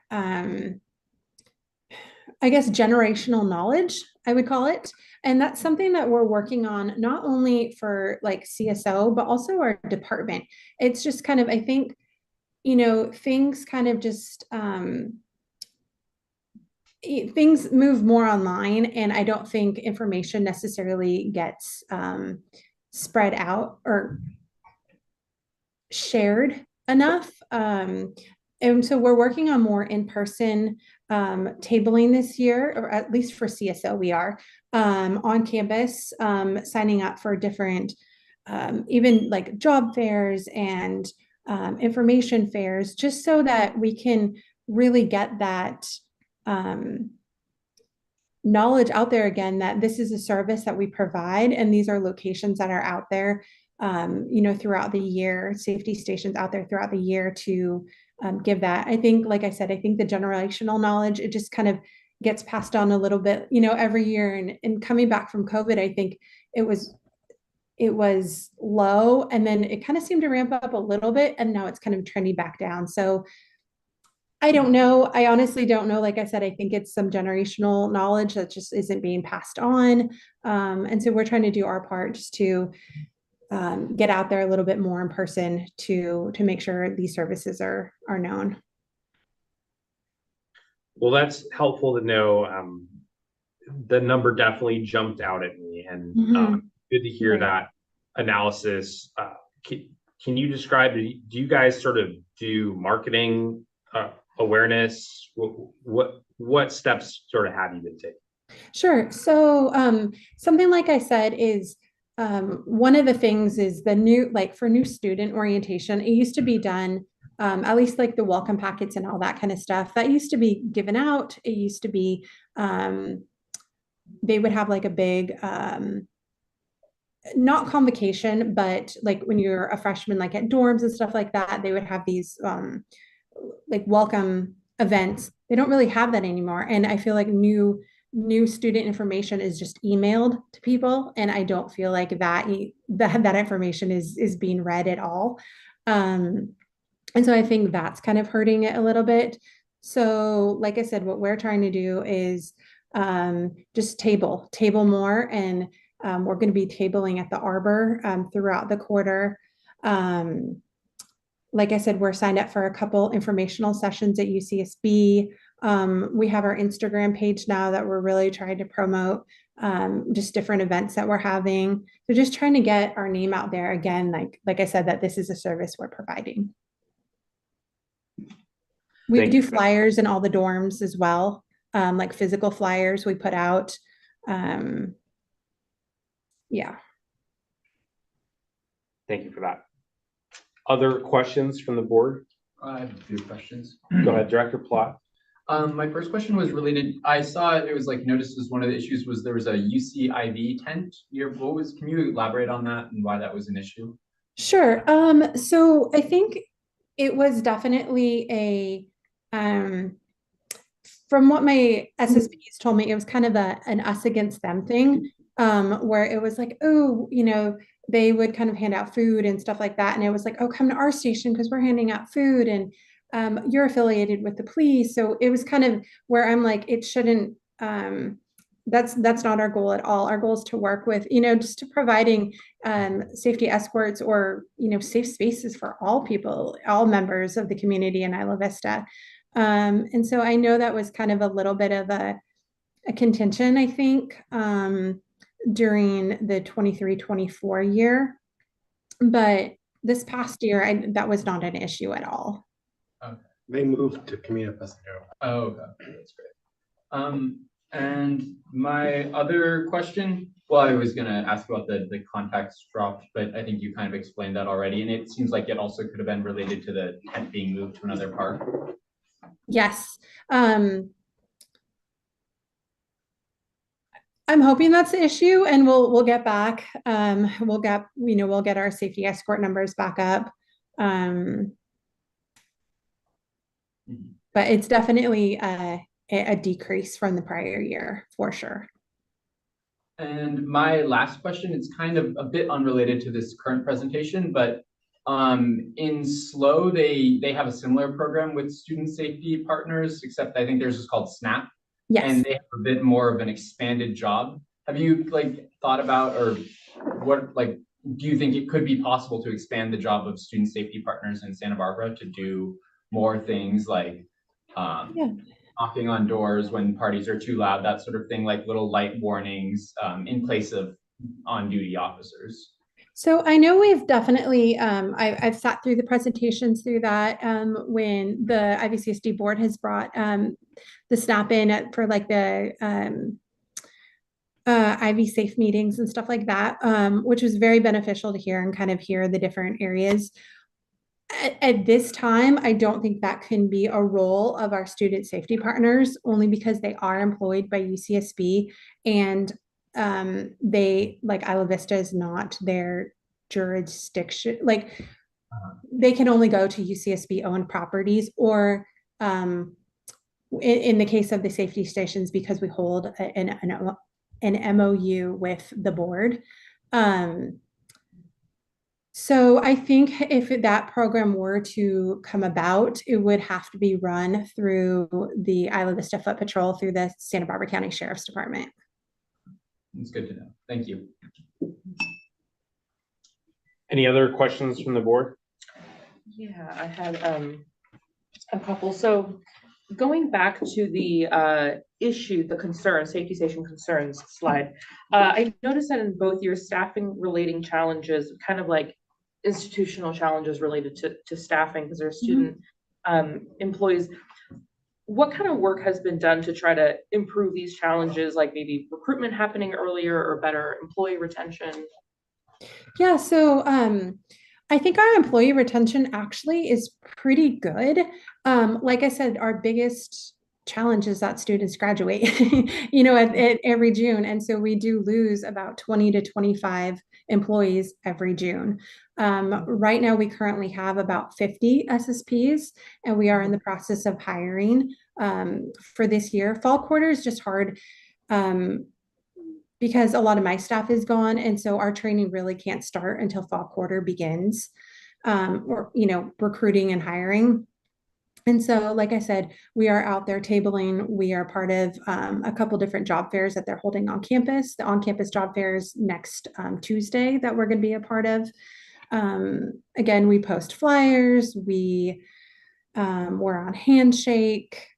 I guess generational knowledge, I would call it. And that's something that we're working on, not only for like CSO, but also our department. It's just kind of, I think, things kind of just, things move more online, and I don't think information necessarily gets spread out or shared enough. And so we're working on more in-person tabling this year, or at least for CSO, we are on campus, signing up for different, even like job fairs and information fairs, just so that we can really get that knowledge out there again, that this is a service that we provide, and these are locations that are out there, throughout the year, safety stations out there throughout the year to give that. I think, like I said, I think the generational knowledge, it just kind of gets passed on a little bit, every year. And coming back from COVID, I think it was low, and then it kind of seemed to ramp up a little bit, and now it's kind of trending back down. So I don't know. I honestly don't know. Like I said, I think it's some generational knowledge that just isn't being passed on. And so we're trying to do our part just to get out there a little bit more in person to make sure these services are known. Well, that's helpful to know. The number definitely jumped out at me, and good to hear that analysis. Can you describe, do you guys sort of do marketing awareness? What steps sort of have you been taking? Sure. So something like I said is, one of the things is the new, like for new student orientation, it used to be done, at least like the welcome packets and all that kind of stuff that used to be given out. It used to be, they would have like a big, not convocation, but like when you're a freshman, like at dorms and stuff like that, they would have these like welcome events. They don't really have that anymore. And I feel like new student information is just emailed to people, and I don't feel like that information is being read at all. And so I think that's kind of hurting it a little bit. So like I said, what we're trying to do is just table more. And we're going to be tabling at the Arbor throughout the quarter. Like I said, we're signed up for a couple informational sessions at UCSB. We have our Instagram page now that we're really trying to promote just different events that we're having. So just trying to get our name out there again, like I said, that this is a service we're providing. We Thank do you. flyers in all the dorms as well, like physical flyers we put out. Yeah. Thank you for that. Other questions from the board? I have a few questions. Go ahead, Director Plott. My first question was related, I saw it was like noticed as one of the issues was there was a UCIV tent. Can you elaborate on that and why that was an issue? Sure. So I think it was definitely from what my SSPs told me, it was kind of an us against them thing, where it was like, oh, they would kind of hand out food and stuff like that. And it was like, oh, come to our station because we're handing out food and you're affiliated with the police. So it was kind of where I'm like, it shouldn't, that's not our goal at all. Our goal is to work with, just to providing safety escorts or, safe spaces for all people, all members of the community in Isla Vista. And so I know that was kind of a little bit of a contention, I think, during the 23-24 year. But this past year, that was not an issue at all. Okay. They moved to Camino Pasajero. Oh, okay. That's great. And my other question, well, I was going to ask about the contacts dropped, but I think you kind of explained that already. And it seems like it also could have been related to the tent being moved to another park. Yes. I'm hoping that's the issue, and we'll get back. We'll get our safety escort numbers back up. But it's definitely a decrease from the prior year for sure. And my last question, it's kind of a bit unrelated to this current presentation, but in SLO, they have a similar program with student safety partners, except I think theirs is called SNAP. Yes. And they have a bit more of an expanded job. Have you thought about, or what, do you think it could be possible to expand the job of student safety partners in Santa Barbara to do more things like knocking on doors when parties are too loud, that sort of thing, like little light warnings in place of on-duty officers? So I know we've definitely, I've sat through the presentations through that when the IVCSD board has brought the SNAP in for the IV safe meetings and stuff like that, which was very beneficial to hear and kind of hear the different areas. At this time, I don't think that can be a role of our student safety partners, only because they are employed by UCSB and they, Isla Vista is not their jurisdiction. They can only go to UCSB owned properties, or in the case of the safety stations, because we hold an MOU with the board. So I think if that program were to come about, it would have to be run through the Isla Vista Foot Patrol through the Santa Barbara County Sheriff's Department. It's good to know. Thank you. Any other questions from the board? Yeah, I had a couple. So going back to the issue, the concern, safety station concerns slide, I noticed that in both your staffing relating challenges, kind of like institutional challenges related to staffing, because there are student employees. What kind of work has been done to try to improve these challenges, like maybe recruitment happening earlier or better employee retention? Yeah, so I think our employee retention actually is pretty good. Like I said, our biggest challenge is that students graduate, at every June. And so we do lose about 20 to 25 employees every June. Right now, we currently have about 50 SSPs, and we are in the process of hiring for this year. Fall quarter is just hard because a lot of my staff is gone. And so our training really can't start until fall quarter begins, or, recruiting and hiring. And so, like I said, we are out there tabling. We are part of a couple different job fairs that they're holding on campus. The on-campus job fairs next Tuesday that we're going to be a part of. Again, we post flyers. We're on Handshake.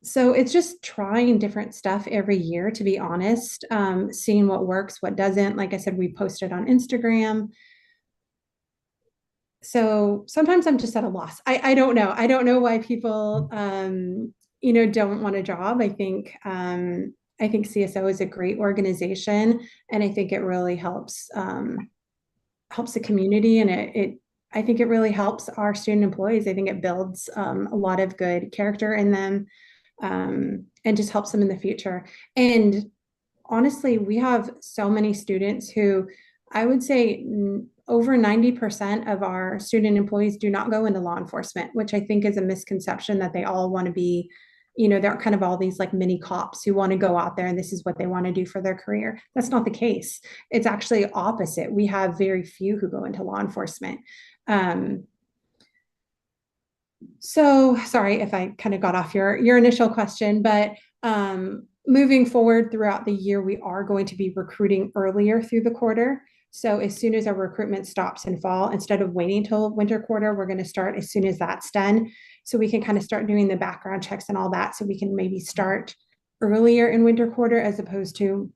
So it's just trying different stuff every year, to be honest, seeing what works, what doesn't. Like I said, we posted on Instagram. So sometimes I'm just at a loss. I don't know. I don't know why people, don't want a job. I think CSO is a great organization, and I think it really helps the community, and I think it really helps our student employees. I think it builds a lot of good character in them, and just helps them in the future. And honestly, we have so many students who, I would say, over 90% of our student employees do not go into law enforcement, which I think is a misconception that they all want to be, they're kind of all these like mini cops who want to go out there and this is what they want to do for their career. That's not the case. It's actually opposite. We have very few who go into law enforcement. So sorry if I kind of got off your initial question, but moving forward throughout the year, we are going to be recruiting earlier through the quarter. So as soon as our recruitment stops in fall, instead of waiting till winter quarter, we're going to start as soon as that's done. So we can kind of start doing the background checks and all that. So we can maybe start earlier in winter quarter as opposed to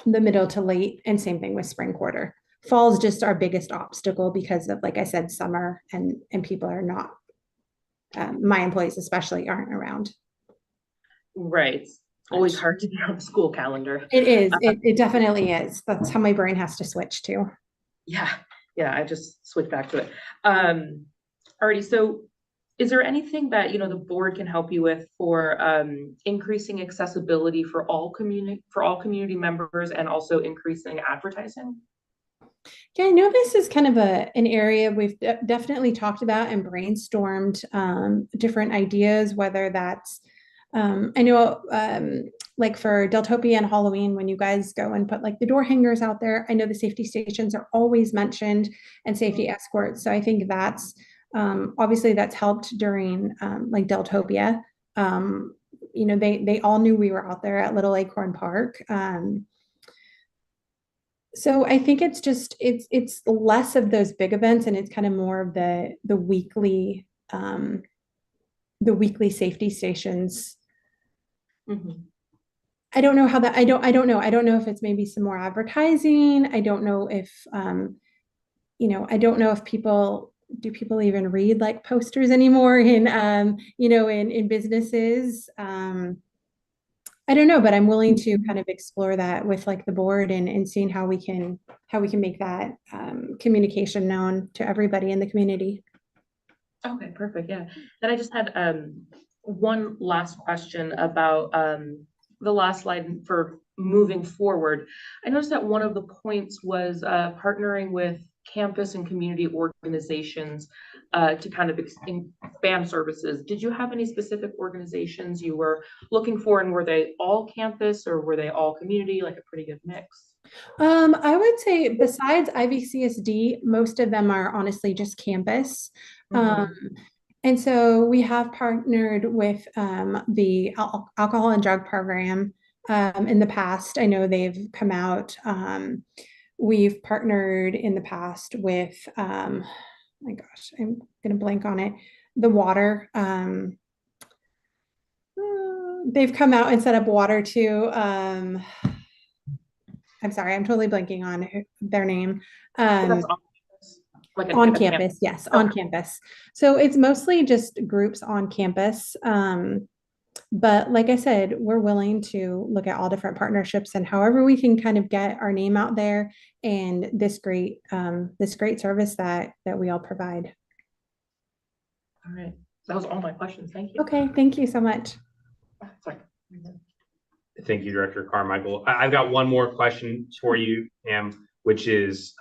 the middle to late, and same thing with spring quarter. Fall is just our biggest obstacle because of, like I said, summer and people are not, my employees especially aren't around. Right. It's always hard to be on the school calendar. It is. It definitely is. That's how my brain has to switch to. Yeah. I just switched back to it. Alrighty. So is there anything that, the board can help you with for increasing accessibility for all community members, and also increasing advertising? Yeah, I know this is kind of an area we've definitely talked about and brainstormed different ideas, whether that's, I know like for Deltopia and Halloween, when you guys go and put like the door hangers out there, I know the safety stations are always mentioned, and safety escorts. So I think that's obviously that's helped during like Deltopia. They all knew we were out there at Little Acorn Park. So I think it's just it's less of those big events, and it's kind of more of the weekly safety stations. Mm-hmm. I don't know how that, I don't know. I don't know if it's maybe some more advertising. I don't know if, I don't know if do people even read like posters anymore in businesses? I don't know, but I'm willing to kind of explore that with like the board and seeing how we can make that communication known to everybody in the community. Okay, perfect. Yeah. Then I just had one last question about the last slide for moving forward. I noticed that one of the points was partnering with campus and community organizations to kind of expand services. Did you have any specific organizations you were looking for, and were they all campus or were they all community, like a pretty good mix? I would say besides IVCSD, most of them are honestly just campus. And so we have partnered with the alcohol and drug program in the past. I know they've come out. We've partnered in the past with, my gosh, I'm going to blank on it, the water. They've come out and set up water too. I'm sorry, I'm totally blanking on their name. Like on campus, yes, on campus. So it's mostly just groups on campus. But like I said, we're willing to look at all different partnerships and however we can kind of get our name out there and this great service that we all provide. All right. That was all my questions. Thank you. Okay, thank you so much. Sorry. Thank you, Director Carmichael. I've got one more question for you, Pam, which is,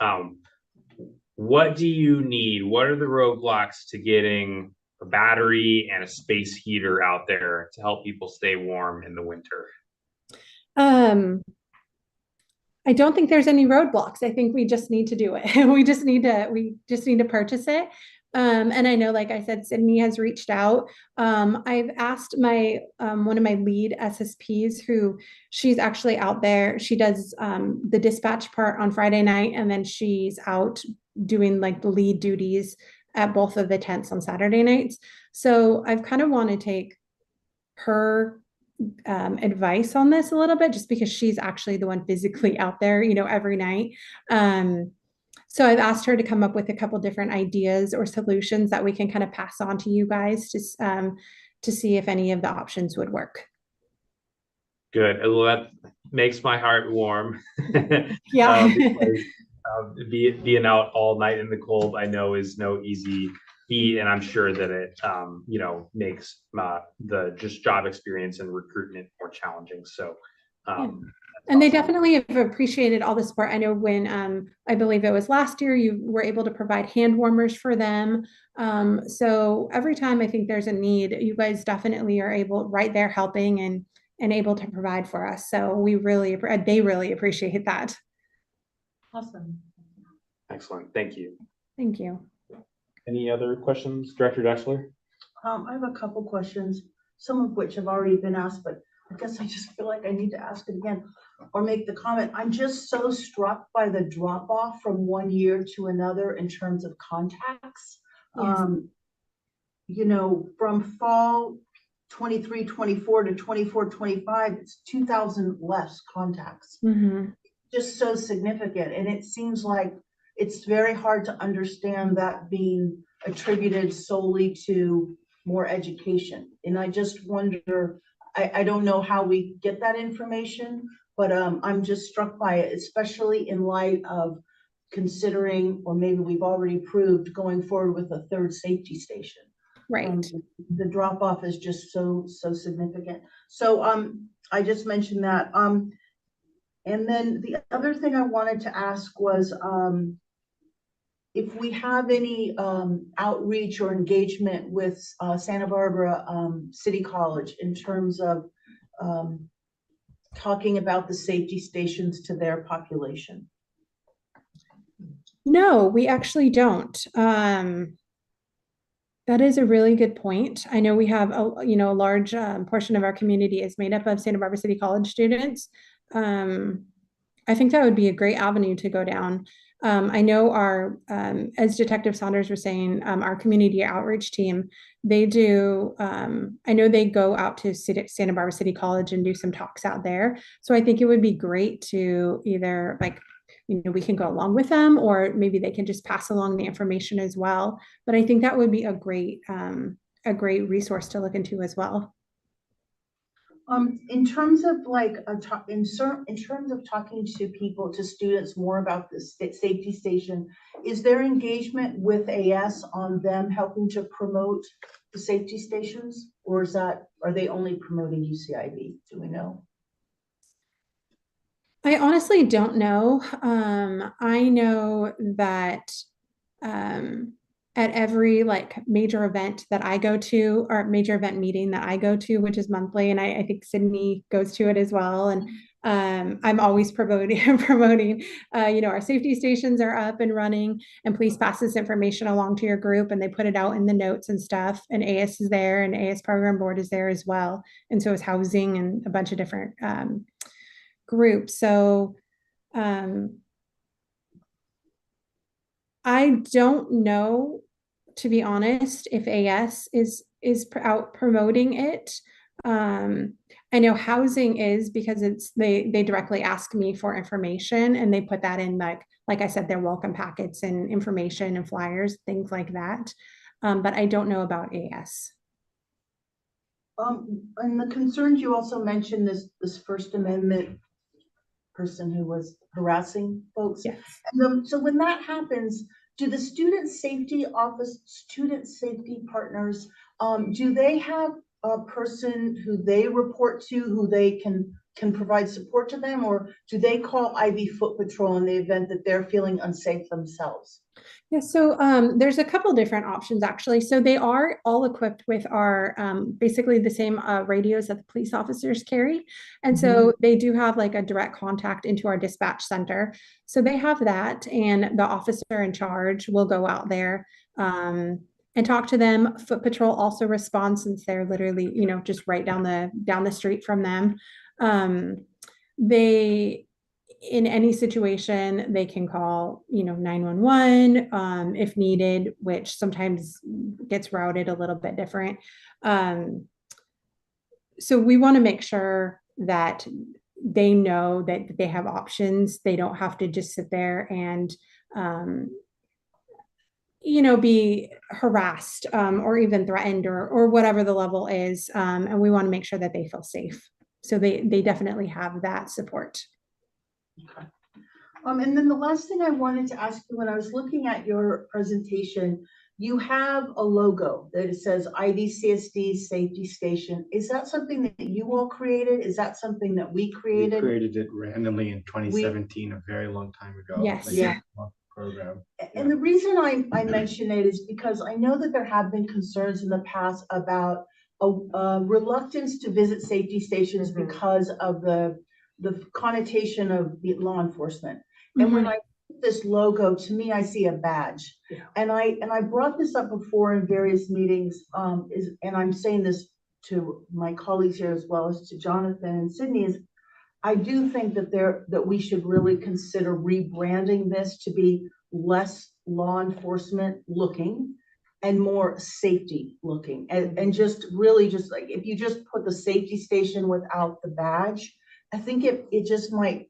what do you need? What are the roadblocks to getting a battery and a space heater out there to help people stay warm in the winter? I don't think there's any roadblocks. I think we just need to do it. We just need to purchase it. And I know, like I said, Sydney has reached out. I've asked my one of my lead SSPs, who she's actually out there. She does the dispatch part on Friday night, and then she's out doing like the lead duties at both of the tents on Saturday nights. So I've kind of want to take her advice on this a little bit, just because she's actually the one physically out there, every night. So I've asked her to come up with a couple different ideas or solutions that we can kind of pass on to you guys to see if any of the options would work. Good. Well, that makes my heart warm. Yeah. Because, being out all night in the cold, I know is no easy feat, and I'm sure that it, makes the just job experience and recruitment more challenging. So, and they awesome. definitely have appreciated all the support. I know when I believe it was last year, you were able to provide hand warmers for them. So every time I think there's a need, you guys definitely are able right there helping and able to provide for us. So they really appreciate that. Awesome. Excellent. Thank you. Thank you. Any other questions, Director Drexler? I have a couple questions, some of which have already been asked, but I guess I just feel like I need to ask it again or make the comment. I'm just so struck by the drop off from one year to another in terms of contacts. Yes. From fall 23, 24 to 24, 25, it's 2,000 less contacts. Mm-hmm. Just so significant. And it seems like it's very hard to understand that being attributed solely to more education. And I just wonder, I don't know how we get that information, but I'm just struck by it, especially in light of considering, or maybe we've already proved, going forward with a third safety station. Right. The drop off is just so significant. So I just mentioned that. And then the other thing I wanted to ask was if we have any outreach or engagement with Santa Barbara City College in terms of talking about the safety stations to their population. No, we actually don't. That is a really good point. I know we have a large portion of our community is made up of Santa Barbara City College students. I think that would be a great avenue to go down. I know our, as Detective Saunders was saying, our community outreach team, they do, I know they go out to Santa Barbara City College and do some talks out there. So I think it would be great to either we can go along with them, or maybe they can just pass along the information as well. But I think that would be a great resource to look into as well. In terms of in terms of talking to people, to students more about the safety station, is there engagement with AS on them helping to promote the safety stations, or are they only promoting UCIB? Do we know? I honestly don't know. I know that at every major event that I go to, or major event meeting that I go to, which is monthly, and I think Sydney goes to it as well. And I'm always promoting, our safety stations are up and running, and please pass this information along to your group. And they put it out in the notes and stuff. And AS is there, and AS program board is there as well. And so is housing and a bunch of different groups. So I don't know, to be honest, if AS is out promoting it. I know housing is, because they directly ask me for information, and they put that in like I said, their welcome packets and information and flyers, things like that. But I don't know about AS. And the concerns you also mentioned, this First Amendment person who was harassing folks. Yes. And so when that happens, do the student safety partners, do they have a person who they report to, who they can can provide support to them, or do they call IV Foot Patrol in the event that they're feeling unsafe themselves? Yeah, so there's a couple different options actually. So they are all equipped with our basically the same radios that the police officers carry. And so they do have like a direct contact into our dispatch center. So they have that, and the officer in charge will go out there and talk to them. Foot Patrol also responds since they're literally, just right down the street from them. They in any situation, they can call, 911 if needed, which sometimes gets routed a little bit different. So we want to make sure that they know that they have options. They don't have to just sit there and, be harassed or even threatened or whatever the level is. And we want to make sure that they feel safe. So they definitely have that support. Okay. And then the last thing I wanted to ask you, when I was looking at your presentation, you have a logo that it says IVCSD Safety Station. Is that something that you all created? Is that something that we We created? created it randomly in 2017, a very long time ago. Yes. like Yeah. a program. And the reason I mention it is because I know that there have been concerns in the past about a reluctance to visit safety stations because of the connotation of the law enforcement. And when I see this logo, to me, I see a badge. Yeah. And I brought this up before in various meetings, and I'm saying this to my colleagues here as well as to Jonathan and Sydney, is I do think that we should really consider rebranding this to be less law enforcement looking and more safety looking, and just really just like, if you just put the safety station without the badge, I think it just might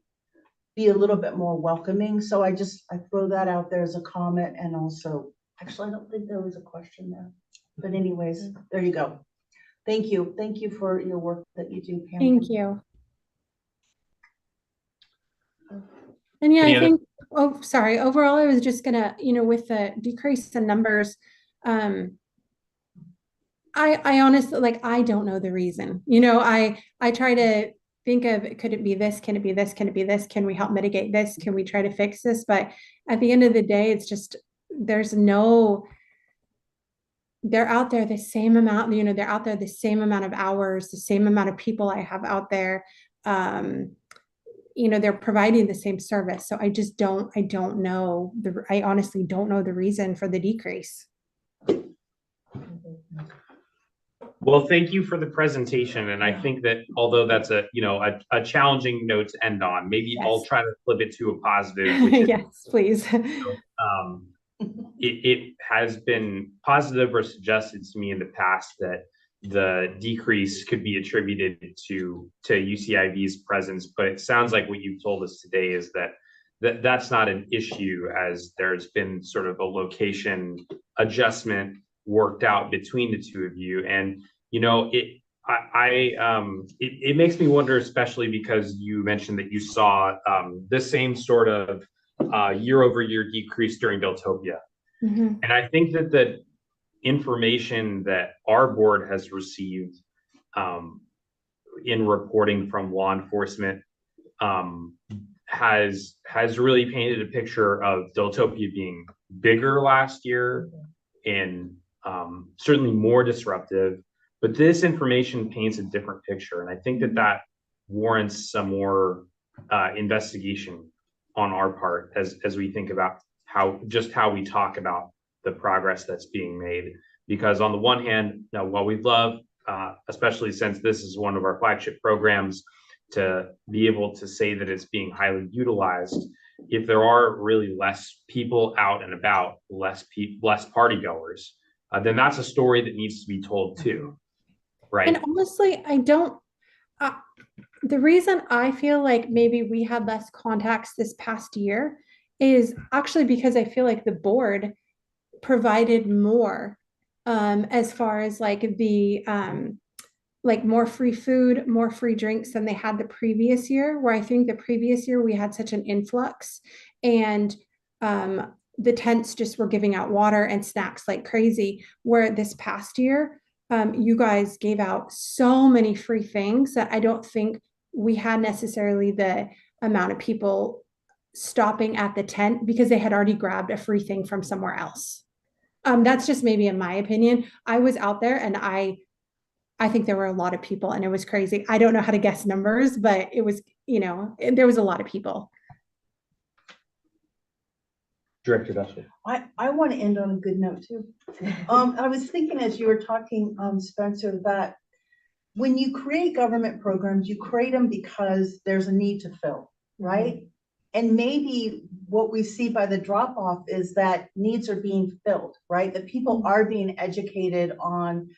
be a little bit more welcoming. So I throw that out there as a comment. And also, actually, I don't think there was a question there, but anyways, there you go. Thank you. Thank you for your work that you do, Pam. Thank you. And yeah, Any I think, sorry, overall, I was just gonna, with the decrease in numbers, I honestly, like, I don't know the reason. I try to think of, could it be this? Can it be this? Can it be this? Can we help mitigate this? Can we try to fix this? But at the end of the day, it's just, they're out there the same amount, they're out there the same amount of hours, the same amount of people I have out there. They're providing the same service. So I honestly don't know the reason for the decrease. Well, thank you for the presentation. And I think that although that's a challenging note to end on, maybe Yes. I'll try to flip it to a positive, which is, Yes, please. it has been positive or suggested to me in the past that the decrease could be attributed to UCIV's presence, but it sounds like what you've told us today is that's not an issue, as there's been sort of a location adjustment worked out between the two of you. And it makes me wonder, especially because you mentioned that you saw the same sort of year-over-year decrease during Deltopia. And I think that the information that our board has received in reporting from law enforcement has really painted a picture of Deltopia being bigger last year and certainly more disruptive. But this information paints a different picture, and I think that warrants some more investigation on our part as we think about how we talk about the progress that's being made. Because on the one hand, while we'd love, especially since this is one of our flagship programs, to be able to say that it's being highly utilized, if there are really less people out and about, less party goers, then that's a story that needs to be told too, right? And honestly, the reason I feel like maybe we had less contacts this past year is actually because I feel like the board provided more as far as like the more free food, more free drinks than they had the previous year, where I think the previous year we had such an influx, and the tents just were giving out water and snacks like crazy, where this past year you guys gave out so many free things that I don't think we had necessarily the amount of people stopping at the tent because they had already grabbed a free thing from somewhere else. That's just maybe in my opinion. I was out there and I think there were a lot of people and it was crazy. I don't know how to guess numbers, but it was, there was a lot of people. Director Dustin. I want to end on a good note too. I was thinking as you were talking, Spencer, that when you create government programs, you create them because there's a need to fill, right? And maybe what we see by the drop off is that needs are being filled, right? That people are being educated on,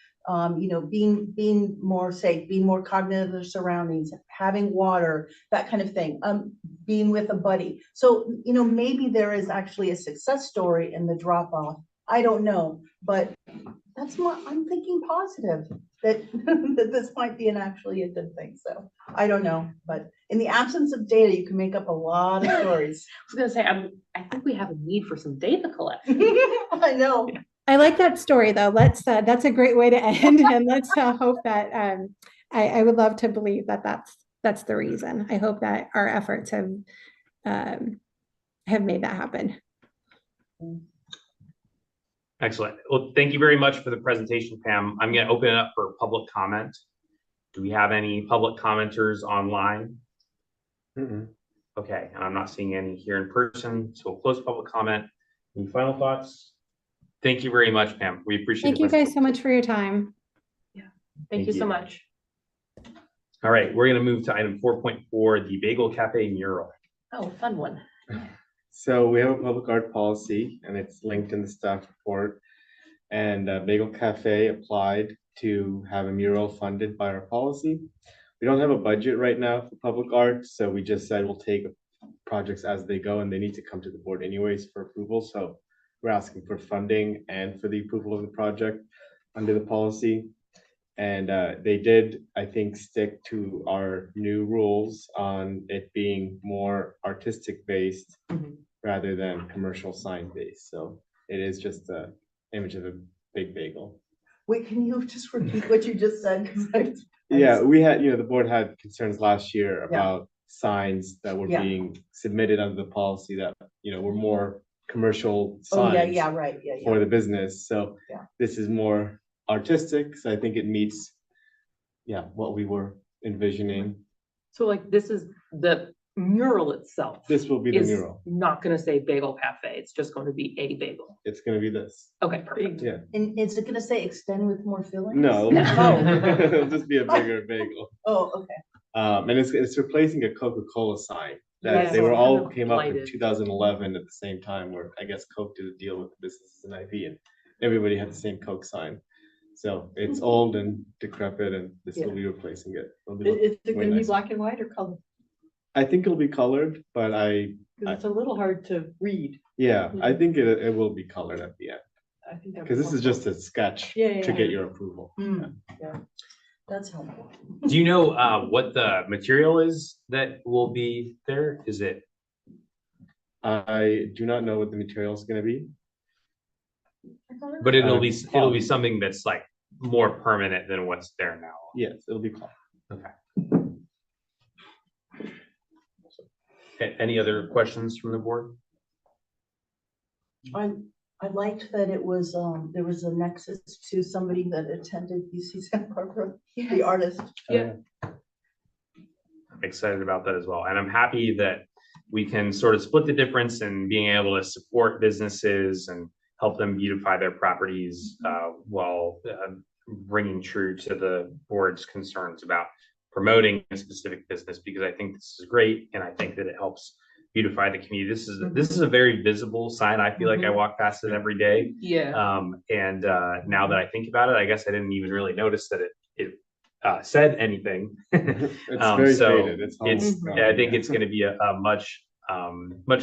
being more safe, being more cognizant of their surroundings, having water, that kind of thing, being with a buddy. So, maybe there is actually a success story in the drop off. I don't know, but that's what I'm thinking positive that, that this might be actually a good thing. So I don't know, but in the absence of data, you can make up a lot of stories. I was gonna say, I think we have a need for some data collection. I know. I like that story though. That's a great way to end, and let's hope that I would love to believe that that's the reason. I hope that our efforts have made that happen. Excellent. Well, thank you very much for the presentation, Pam. I'm going to open it up for public comment. Do we have any public commenters online? Okay, and I'm not seeing any here in person, so we'll close public comment. Any final thoughts? Thank you very much, Pam. We appreciate it. Thank you guys so much for your time. Thank you so much. All right, we're going to move to item 4.4, the Bagel Cafe mural. Oh, fun one. So we have a public art policy and it's linked in the staff report. And Bagel Cafe applied to have a mural funded by our policy. We don't have a budget right now for public art, so we just said we'll take projects as they go and they need to come to the board anyways for approval. So we're asking for funding and for the approval of the project under the policy. And they did, I think, stick to our new rules on it being more artistic based rather than commercial sign based. So it is just an image of a big bagel. Wait, can you just repeat what you just said? Yeah, we had, the board had concerns last year about signs that were being submitted under the policy that, were more commercial signs for the business. So this is more artistic, so I think it meets what we were envisioning. So like this is the mural itself. This will be the mural. Not gonna say Bagel Cafe, it's just going to be a bagel. It's going to be this. Okay, perfect. Yeah. And is it gonna say extend with more fillings? No, it'll just be a bigger bagel. Oh, okay. And it's replacing a Coca-Cola sign that Yeah, they were it's all kind of came up in blighted. 2011 at the same time, where I guess Coke did a deal with the businesses in IV and everybody had the same Coke sign. So it's old and decrepit, and this will be replacing it. Is it way gonna be nicer. black and white or color? I think it'll be colored, but Because it's a little hard to read. I think it will be colored at the end, I think because this is just a sketch Yeah, to get your approval. That's helpful. Do you know what the material is that will be there? Is it? I do not know what the material is going to be. But it'll be something that's like more permanent than what's there now. Yes, it'll be cloth. Okay. Any other questions from the board? I liked that it was, there was a nexus to somebody that attended UC Santa Barbara, the artist. Yeah. I'm excited about that as well. And I'm happy that we can sort of split the difference in being able to support businesses and help them beautify their properties while bringing true to the board's concerns about promoting a specific business, because I think this is great and I think that it helps beautify the community. This is a very visible sign. I feel like I walk past it every day. Yeah. And now that I think about it, I guess I didn't even really notice that it said anything. It's very faded. It's I think it's going to be a much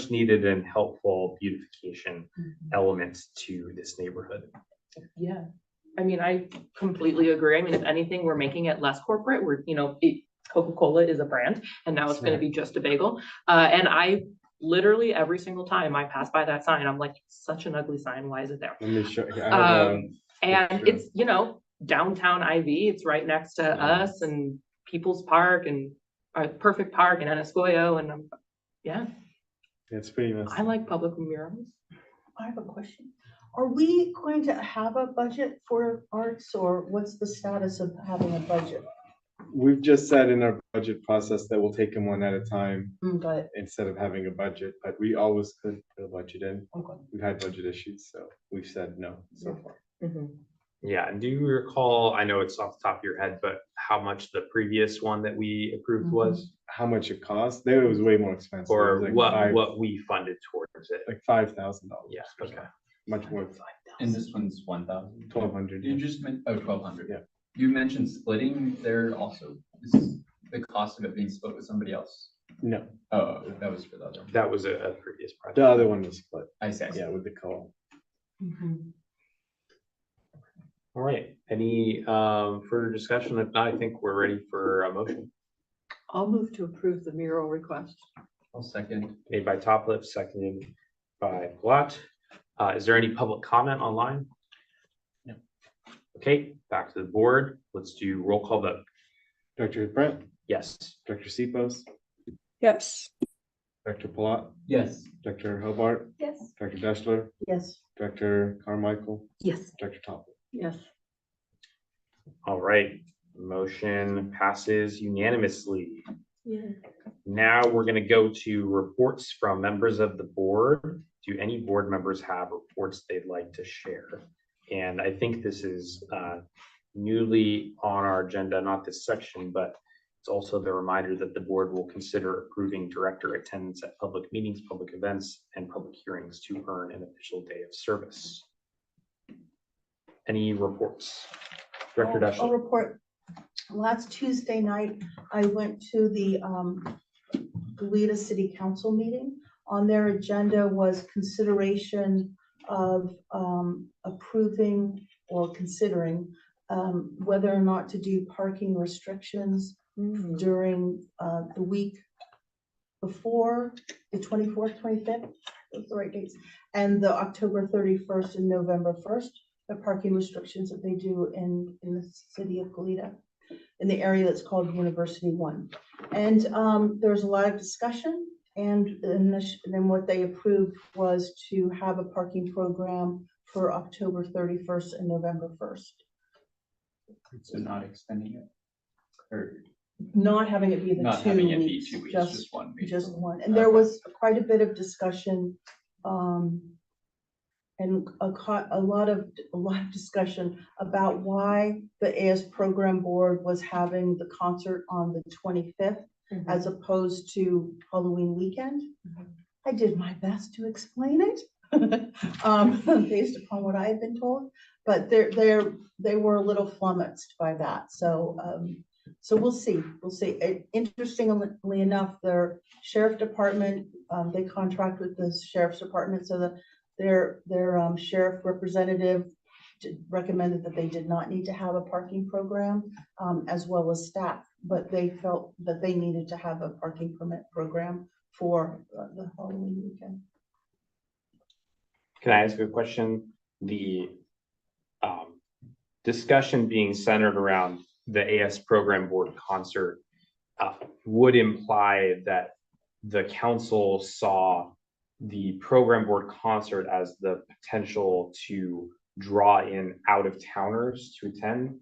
needed and helpful beautification element to this neighborhood. Yeah. I mean, I completely agree. I mean, if anything, we're making it less corporate. Coca-Cola is a brand, and now it's going to be just a bagel. And I literally every single time I pass by that sign, I'm like, such an ugly sign. Why is it there? Let me show you. And it's, downtown IV. It's right next to us and People's Park, and a perfect park in Anascoyo and, yeah, It's pretty messy. I like public murals. I have a question. Are we going to have a budget for arts, or what's the status of having a budget? We've just said in our budget process that we'll take them one at a time Got it. instead of having a budget, but we always could put a budget in. Okay. We've had budget issues, so we've said no so far. Yeah, and do you recall, I know it's off the top of your head, but how much the previous one that we approved was? How much it cost? There it was way more expensive. It Or was like what we funded towards it? like $5,000. Yeah, okay. Much more, And this one's 1,000. 1,200. You just meant, oh, 1,200. Yeah. You mentioned splitting there also. This is the cost of it being split with somebody else. No, Oh, that was for the other. That was a previous project. the other one was split. I see. Yeah, with the co-op. All right, any further discussion? If not, I think we're ready for a motion. I'll move to approve the mural request. I'll second. Made by Topliff, seconded by Palat. Is there any public comment online? No. Okay, back to the board. Let's do roll call vote. Dr. Brent, Yes. Dr. Sipos, Yes. Dr. Palat, Yes. Dr. Hobart, Yes. Dr. Deshler, Yes. Dr. Carmichael, Yes. Dr. Top. Yes. All right, motion passes unanimously. Yeah. Now we're going to go to reports from members of the board. Do any board members have reports they'd like to share? And I think this is newly on our agenda, not this section, but it's also the reminder that the board will consider approving director attendance at public meetings, public events, and public hearings to earn an official day of service. Any reports? Director I'll Deshler. report. Last Tuesday night, I went to the Goleta City Council meeting. On their agenda was consideration of approving or considering whether or not to do parking restrictions during the week before the 24th, 25th, those are the right dates, and the October 31st and November 1st, the parking restrictions that they do in the city of Goleta, in the area that's called University One. And there was a lot of discussion, and then what they approved was to have a parking program for October 31st and November 1st. So not extending it. Or Not having it be the not 2 having it be weeks, 2 weeks, just just 1 week. just one. And there was quite a bit of discussion, and a lot of discussion about why the AS program board was having the concert on the 25th as opposed to Halloween weekend. I did my best to explain it, based upon what I had been told, but they were a little flummoxed by that. So we'll see. Interestingly enough, their sheriff department, they contract with the sheriff's department, so that their sheriff representative recommended that they did not need to have a parking program, as well as staff, but they felt that they needed to have a parking permit program for the Halloween weekend. Can I ask a question? The discussion being centered around the AS program board concert would imply that the council saw the program board concert as the potential to draw in out-of-towners to attend.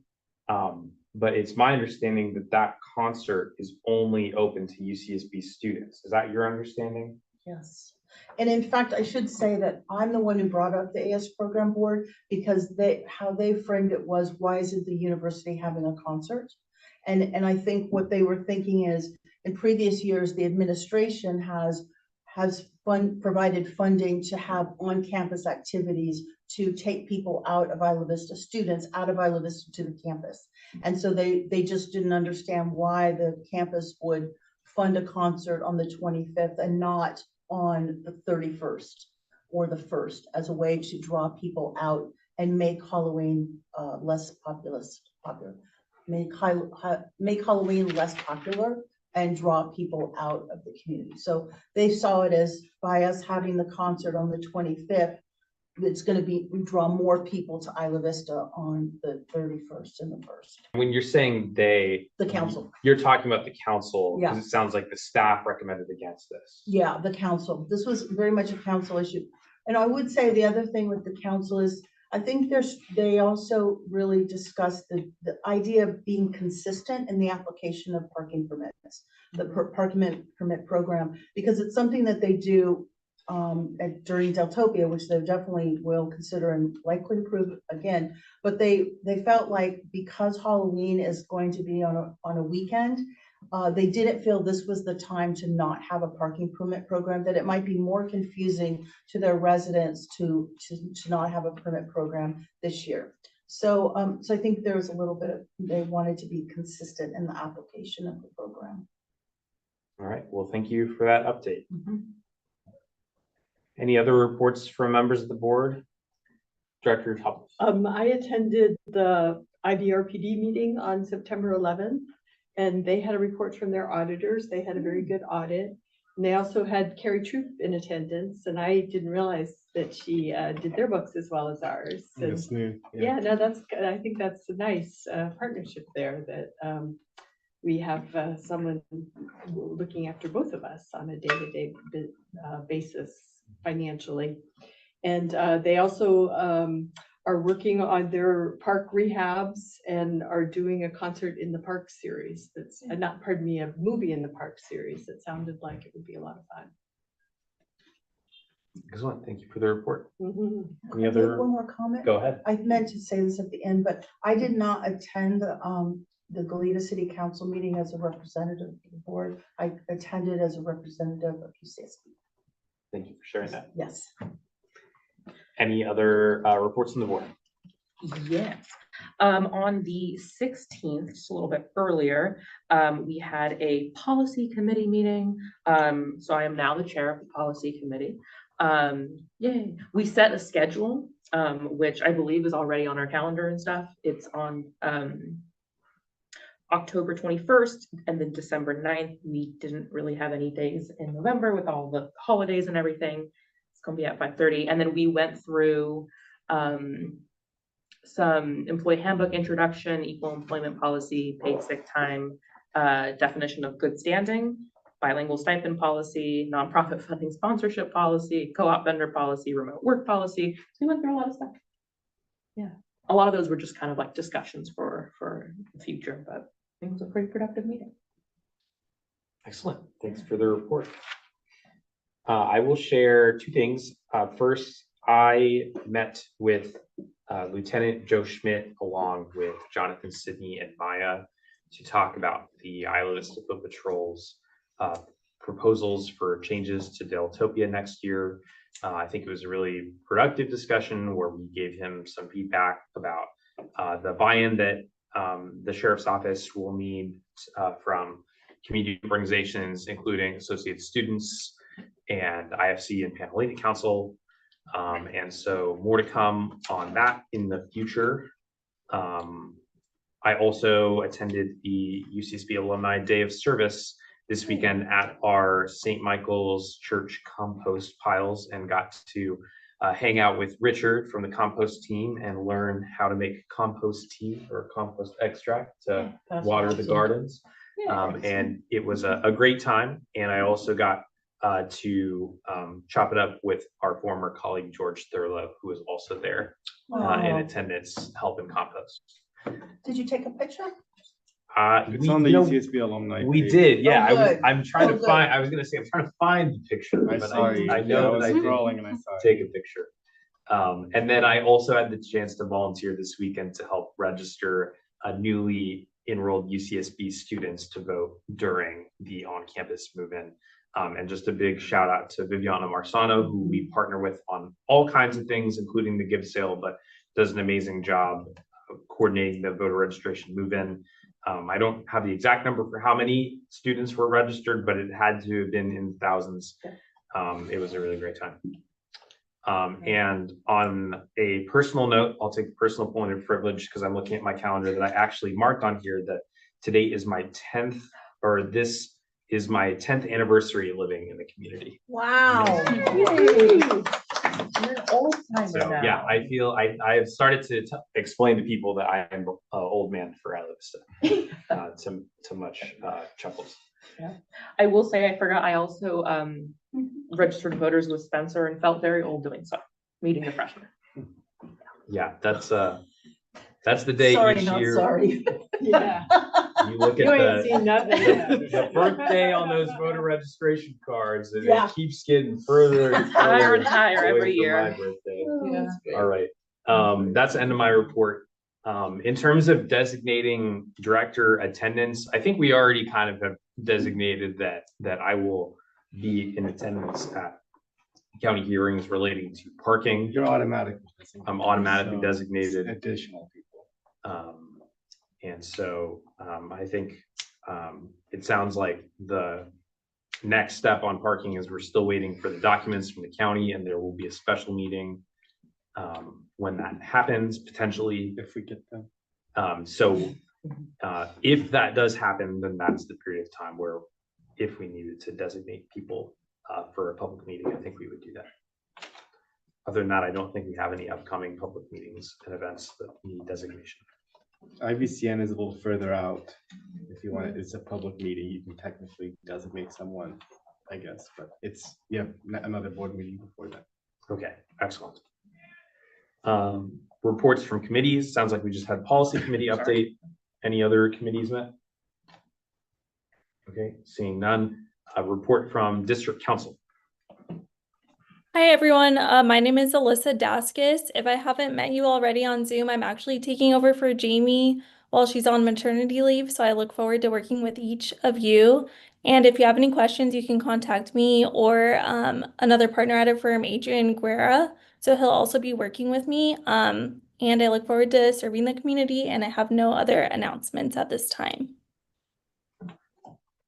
But it's my understanding that that concert is only open to UCSB students. Is that your understanding? Yes. And in fact, I should say that I'm the one who brought up the AS program board, because how they framed it was, why isn't the university having a concert? And I think what they were thinking is, in previous years, the administration has provided funding to have on-campus activities to take people out of Isla Vista, students out of Isla Vista to the campus. And so they just didn't understand why the campus would fund a concert on the 25th and not on the 31st or the 1st, as a way to draw people out and make Halloween less popular, make Halloween less popular and draw people out of the community. So they saw it as, by us having the concert on the 25th, it's gonna draw more people to Isla Vista on the 31st and the 1st. When you're saying they, The council, you're talking about the council, because Yeah. it sounds like the staff recommended against this. yeah, the council. This was very much a council issue. And I would say the other thing with the council is, I think they also really discussed the idea of being consistent in the application of parking permits, the parking permit program, because it's something that they do during Deltopia, which they definitely will consider and likely approve again. But they felt like because Halloween is going to be on a weekend, they didn't feel this was the time to not have a parking permit program, that it might be more confusing to their residents to not have a permit program this year. So, so I think there was a little bit of, they wanted to be consistent in the application of the program. All right, well, thank you for that update. Mhm. Any other reports from members of the board? Director Top. I attended the IVRPD meeting on September 11th, and they had a report from their auditors. They had a very good audit. And they also had Carrie Troop in attendance, and I didn't realize that she did their books as well as ours. And That's new. yeah, no, that's good. I think that's a nice partnership there, that we have someone looking after both of us on a day-to-day basis financially. And they also are working on their park rehabs and are doing a concert in the park series. That's not, pardon me, a movie in the park series. It sounded like it would be a lot of fun. Excellent, thank you for the report. Mhm. Any Can I make other? one more comment? Go ahead. I meant to say this at the end, but I did not attend the Goleta City Council meeting as a representative of the board. I attended as a representative of UCSD. Thank you for sharing that. Yes. Any other reports from the board? Yes. On the 16th, just a little bit earlier, we had a policy committee meeting. So I am now the chair of the policy committee. Yay. We set a schedule, which I believe is already on our calendar and stuff. It's on October 21st and then December 9th. We didn't really have any days in November with all the holidays and everything. It's gonna be at 5:30. And then we went through some employee handbook introduction, equal employment policy, paid sick time, definition of good standing, bilingual stipend policy, nonprofit funding sponsorship policy, co-op vendor policy, remote work policy. So we went through a lot of stuff. Yeah, a lot of those were just kind of like discussions for the future, but it was a pretty productive meeting. Excellent, thanks for the report. I will share two things. First, I met with Lieutenant Joe Schmidt along with Jonathan Sidney and Maya to talk about the Isla Vista Foot Patrol's proposals for changes to Deltopia next year. I think it was a really productive discussion where we gave him some feedback about the buy-in that the Sheriff's Office will need from community organizations, including associated students and IFC and Panhellenic Council. And so more to come on that in the future. I also attended the UCSB Alumni Day of Service this weekend at our St. Michael's Church compost piles and got to hang out with Richard from the compost team and learn how to make compost tea or compost extract to water the gardens. And it was a great time. And I also got to chop it up with our former colleague, George Thurlow, who was also there in attendance, helping compost. Did you take a picture? It's on the UCSB alumni. We page. did, yeah. Oh, good. I'm trying Oh, to good. find, I was gonna say, I'm trying to find the picture, I but saw you. I know was that I didn't scrolling and I saw it. take a picture. And then I also had the chance to volunteer this weekend to help register newly enrolled UCSB students to vote during the on-campus move-in. And just a big shout out to Viviana Marsano, who we partner with on all kinds of things, including the give sale, but does an amazing job of coordinating the voter registration move-in. I don't have the exact number for how many students were registered, but it had to have been in thousands. It was a really great time. And on a personal note, I'll take a personal point of privilege because I'm looking at my calendar that I actually marked on here that today is my 10th, or this is my 10th anniversary living in the community. Wow. You're an old timer So, now. yeah, I feel I have started to explain to people that I am old man for Alex, to much chuckles. I will say, I forgot, I also registered voters with Spencer and felt very old doing so, meeting the freshmen. Yeah, that's the day Sorry, each not year sorry. Yeah. you look You at ain't seen nothing yet. the birthday on those voter registration cards, and Yeah. it keeps getting further and Higher further and higher away every from year. my birthday. Yeah. All right, that's the end of my report. In terms of designating director attendance, I think we already kind of have designated that I will be in attendance at county hearings relating to parking. You're automatically. I'm automatically So, designated. additional people. And so I think it sounds like the next step on parking is we're still waiting for the documents from the county, and there will be a special meeting when that happens, potentially. If we get them. So if that does happen, then that's the period of time where if we needed to designate people for a public meeting, I think we would do that. Other than that, I don't think we have any upcoming public meetings and events that need designation. IVCN is a little further out. If you want it, it's a public meeting, you can technically designate someone, I guess, but it's, another board meeting before that. Okay, excellent. Reports from committees. Sounds like we just had policy committee update. Any other committees met? Okay, seeing none. A report from district council. Hi everyone, my name is Alyssa Daskis. If I haven't met you already on Zoom, I'm actually taking over for Jamie while she's on maternity leave, so I look forward to working with each of you. And if you have any questions, you can contact me or another partner at our firm, Adrian Guerra. So he'll also be working with me. And I look forward to serving the community, and I have no other announcements at this time.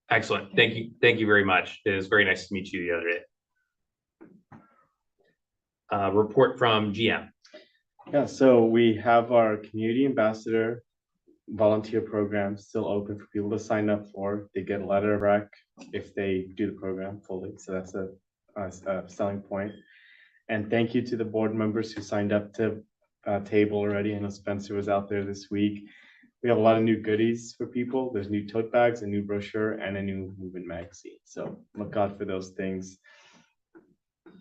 Excellent. Thank you. Thank you very much. It was very nice to meet you the other day. Report from GM. Yeah, so we have our community ambassador volunteer program still open for people to sign up for. They get a letter of rec if they do the program fully. So that's a selling point. And thank you to the board members who signed up to table already. I know Spencer was out there this week. We have a lot of new goodies for people. There's new tote bags, a new brochure, and a new movement magazine. So look out for those things.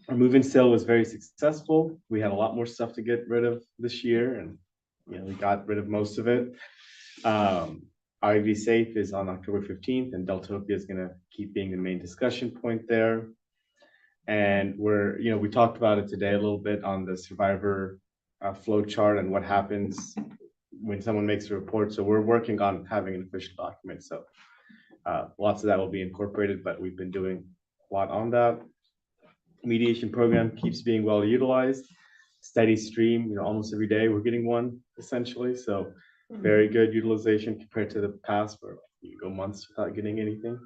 Our move-in sale was very successful. We had a lot more stuff to get rid of this year, and we got rid of most of it. IV Safe is on October 15th, and Deltopia is going to keep being the main discussion point there. And we talked about it today a little bit on the survivor flow chart and what happens when someone makes a report. So we're working on having an official document. So lots of that will be incorporated, but we've been doing a lot on that. Mediation program keeps being well utilized. Steady stream, almost every day we're getting one essentially. So very good utilization compared to the past where you go months without getting anything.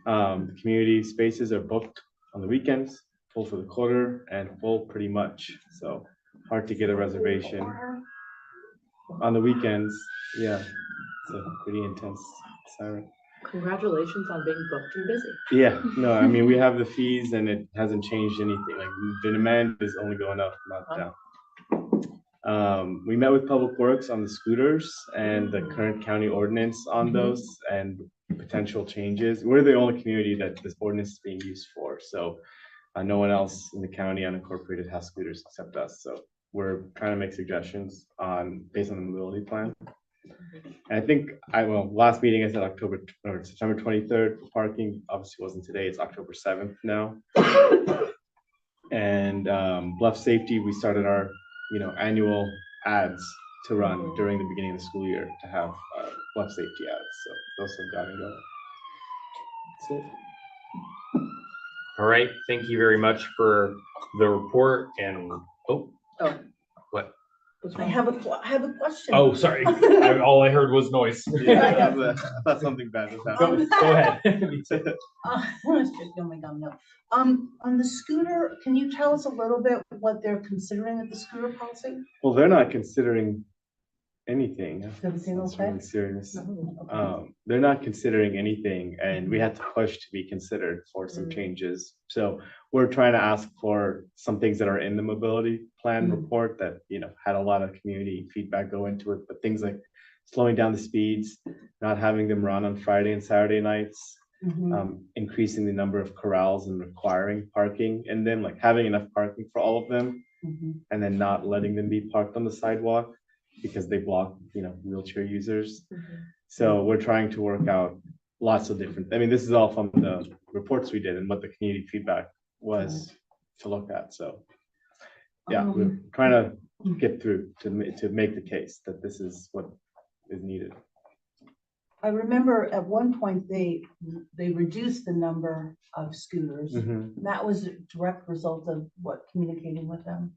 The community spaces are booked on the weekends, full for the quarter, and full pretty much. So hard to get a reservation on the weekends. Yeah, it's a pretty intense siren. Congratulations on being booked and busy. Yeah, no, I mean, we have the fees and it hasn't changed anything. Like the demand is only going up, not down. We met with Public Works on the scooters and the current county ordinance on those and potential changes. We're the only community that this ordinance is being used for. So no one else in the county unincorporated has scooters except us. So we're trying to make suggestions based on the mobility plan. And I think last meeting I said September 23rd for parking. Obviously wasn't today, it's October 7th now. And Bluff Safety, we started our annual ads to run during the beginning of the school year to have Bluff Safety ads. So those have got to go. That's it. All right. Thank you very much for the report. And what? I have a question. Oh, sorry. All I heard was noise. Yeah, I thought something bad was happening. Go ahead. Oh my God, no. On the scooter, can you tell us a little bit what they're considering with the scooter policy? Well, they're not considering anything. Everything That's okay? really serious. Okay. They're not considering anything, and we had to push to be considered for some changes. So we're trying to ask for some things that are in the mobility plan report that, had a lot of community feedback go into it, but things like slowing down the speeds, not having them run on Friday and Saturday nights, increasing the number of corrals and requiring parking, and then like having enough parking for all of them, and then not letting them be parked on the sidewalk because they block, wheelchair users. So we're trying to work out lots of different, this is all from the reports we did and what the community feedback was to look at. So yeah, we're trying to get through to make the case that this is what is needed. I remember at one point they reduced the number of scooters. That was a direct result of what, communicating with them.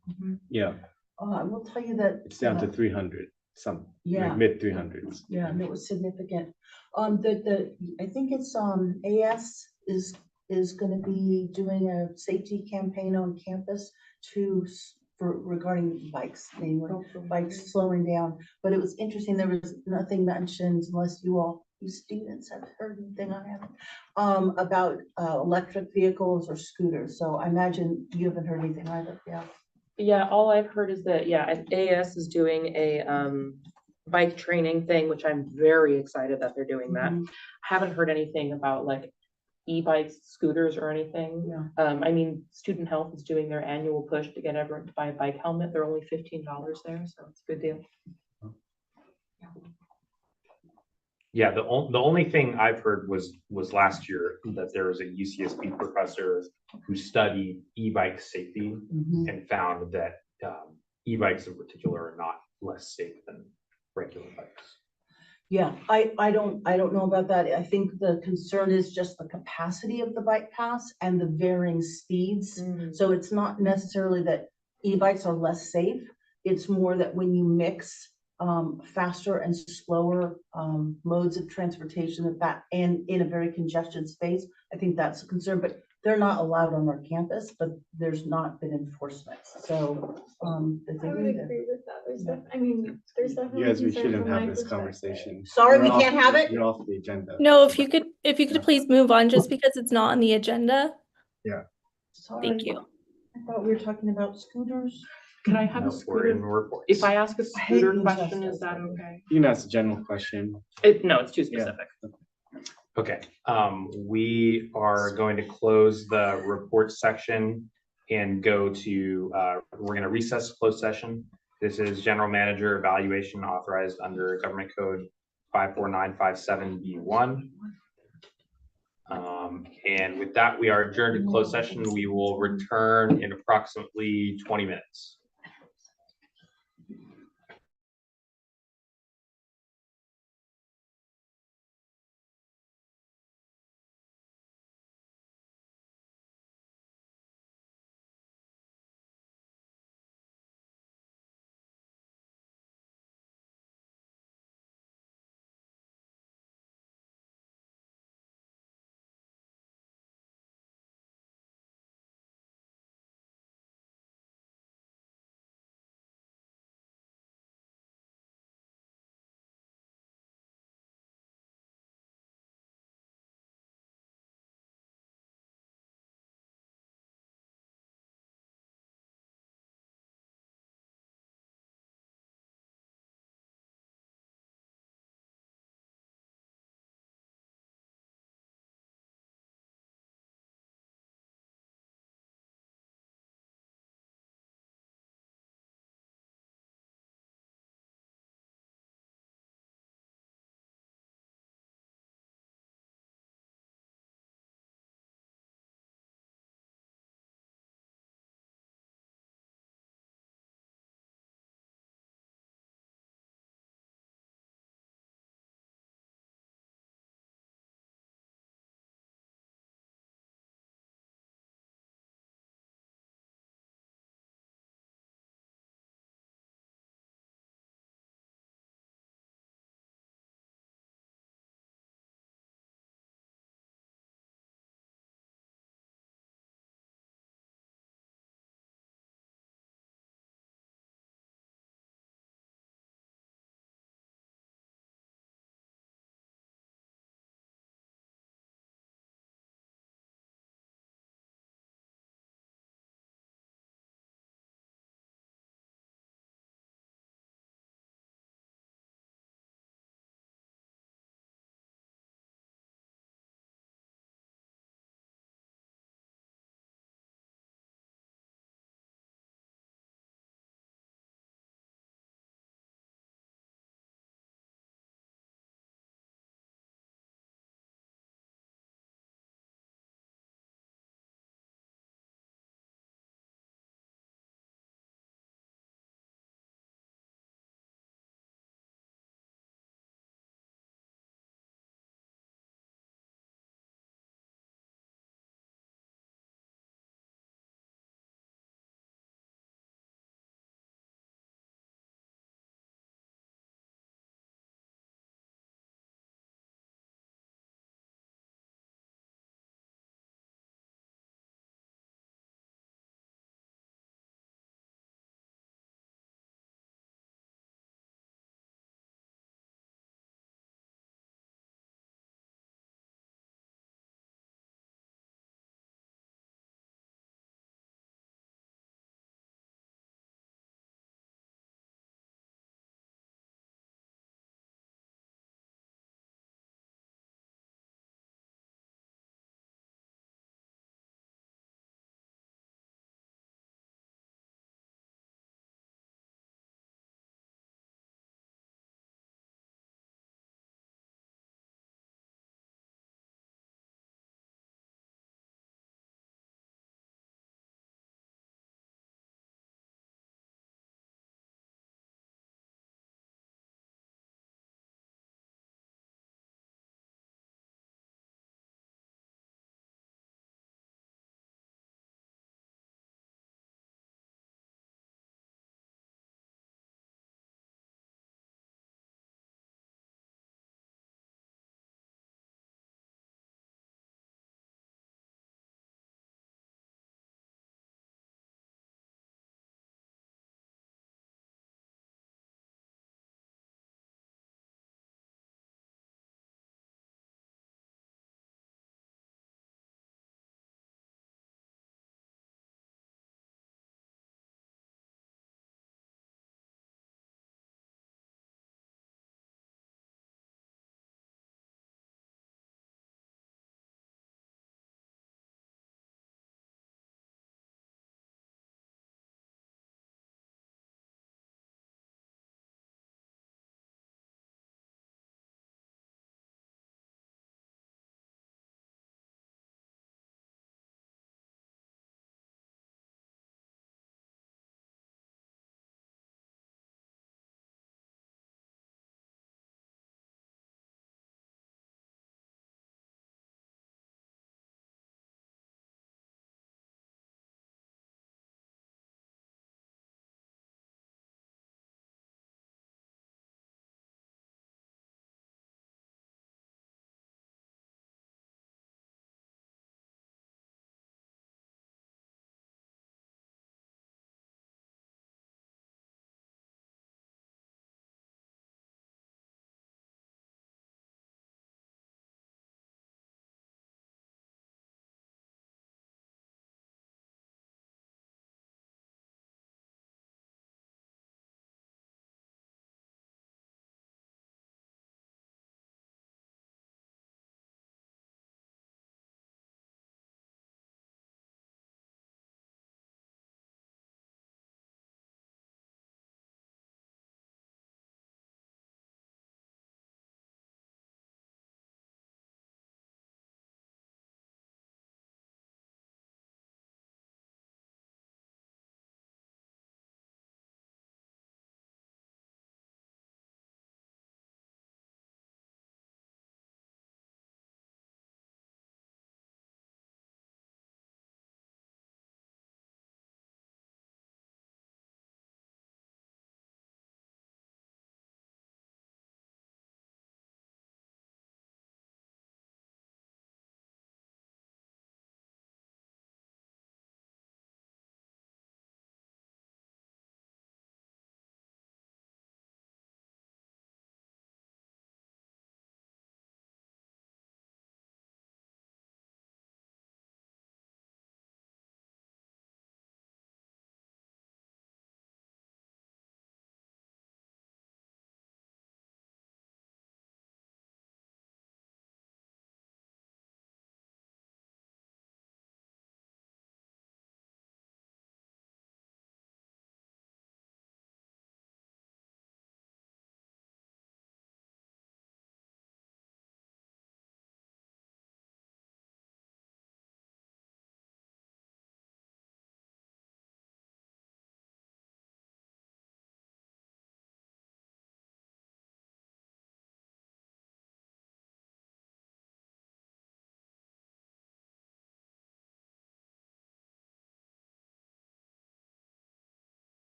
Yeah, I will tell you that. it's down to 300, some Yeah. like mid 300s. Yeah, and it was significant. I think it's, AS is gonna be doing a safety campaign on campus regarding bikes, mainly, bikes slowing down. But it was interesting, there was nothing mentioned, unless you students have heard anything, I haven't, about, electric vehicles or scooters. So I imagine you haven't heard anything either, yeah. Yeah, all I've heard is that, AS is doing a bike training thing, which I'm very excited that they're doing that. Haven't heard anything about like e-bikes, scooters or anything. Yeah. Student Health is doing their annual push to get everyone to buy a bike helmet. They're only $15 there, so it's a good deal. Yeah, the only thing I've heard was last year that there was a UCSB professor who studied e-bike safety and found that e-bikes in particular are not less safe than regular bikes. Yeah, I don't know about that. I think the concern is just the capacity of the bike paths and the varying speeds. So it's not necessarily that e-bikes are less safe. It's more that when you mix faster and slower modes of transportation and in a very congested space, I think that's a concern. But they're not allowed on our campus, but there's not been enforcement. So I would agree with that. There's definitely. You guys, we concern shouldn't from my have this perspective. conversation. Sorry, we can't have it? You're off the agenda. No, if you could please move on just because it's not on the agenda. Yeah. Sorry. Thank you. I thought we were talking about scooters. Can I have a No, we're in scooter? reports. If I ask a I hate scooter being question, just- is that okay? You can ask a general question. No, it's too specific. Okay, we are going to close the report section and go to, we're gonna recess closed session. This is general manager evaluation authorized under government code 54957B1. And with that, we are adjourned to closed session. We will return in approximately 20 minutes.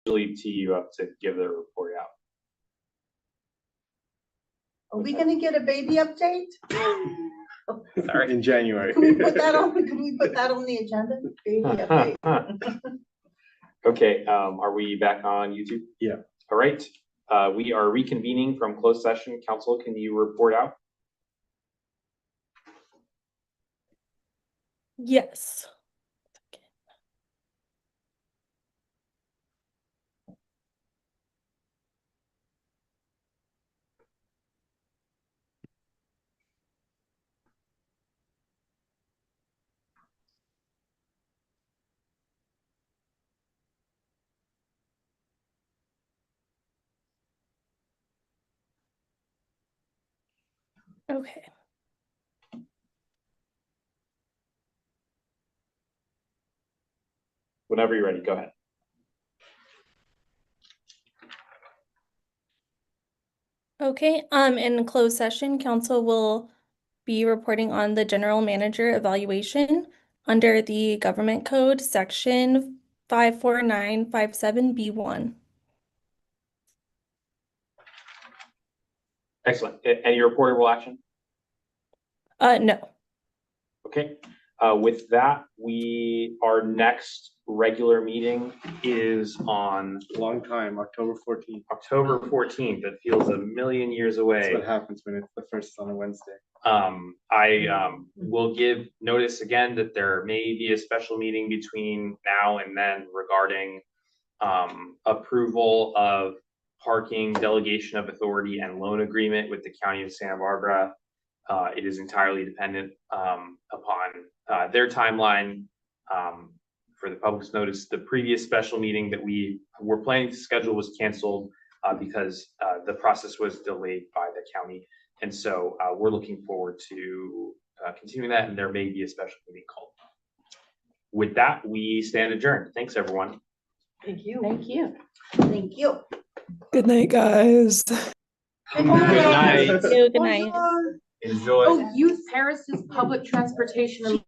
officially tee you up to give the report out. Are we gonna get a baby update? Sorry. In January. Can we put that on the agenda? Baby update. Okay, are we back on YouTube? Yeah. All right, we are reconvening from closed session. Council, can you report out? Yes. Okay. Whenever you're ready, go ahead. Okay, in closed session, council will be reporting on the general manager evaluation under the government code section 54957B1. Excellent. Any reportable action? No. Okay, with that, our next regular meeting is on Long time, October 14th. October 14th. It feels a million years That's away. what happens when it's the first on a Wednesday. I will give notice again that there may be a special meeting between now and then regarding approval of parking, delegation of authority, and loan agreement with the County of Santa Barbara. It is entirely dependent upon their timeline. For the public's notice, the previous special meeting that we were planning to schedule was canceled because the process was delayed by the county. And so we're looking forward to continuing that, and there may be a special meeting called. With that, we stand adjourned. Thanks, everyone. Thank you. Thank you. Thank you. Good night, guys. Good night. Good night. Enjoy. Oh, use Paris's public transportation and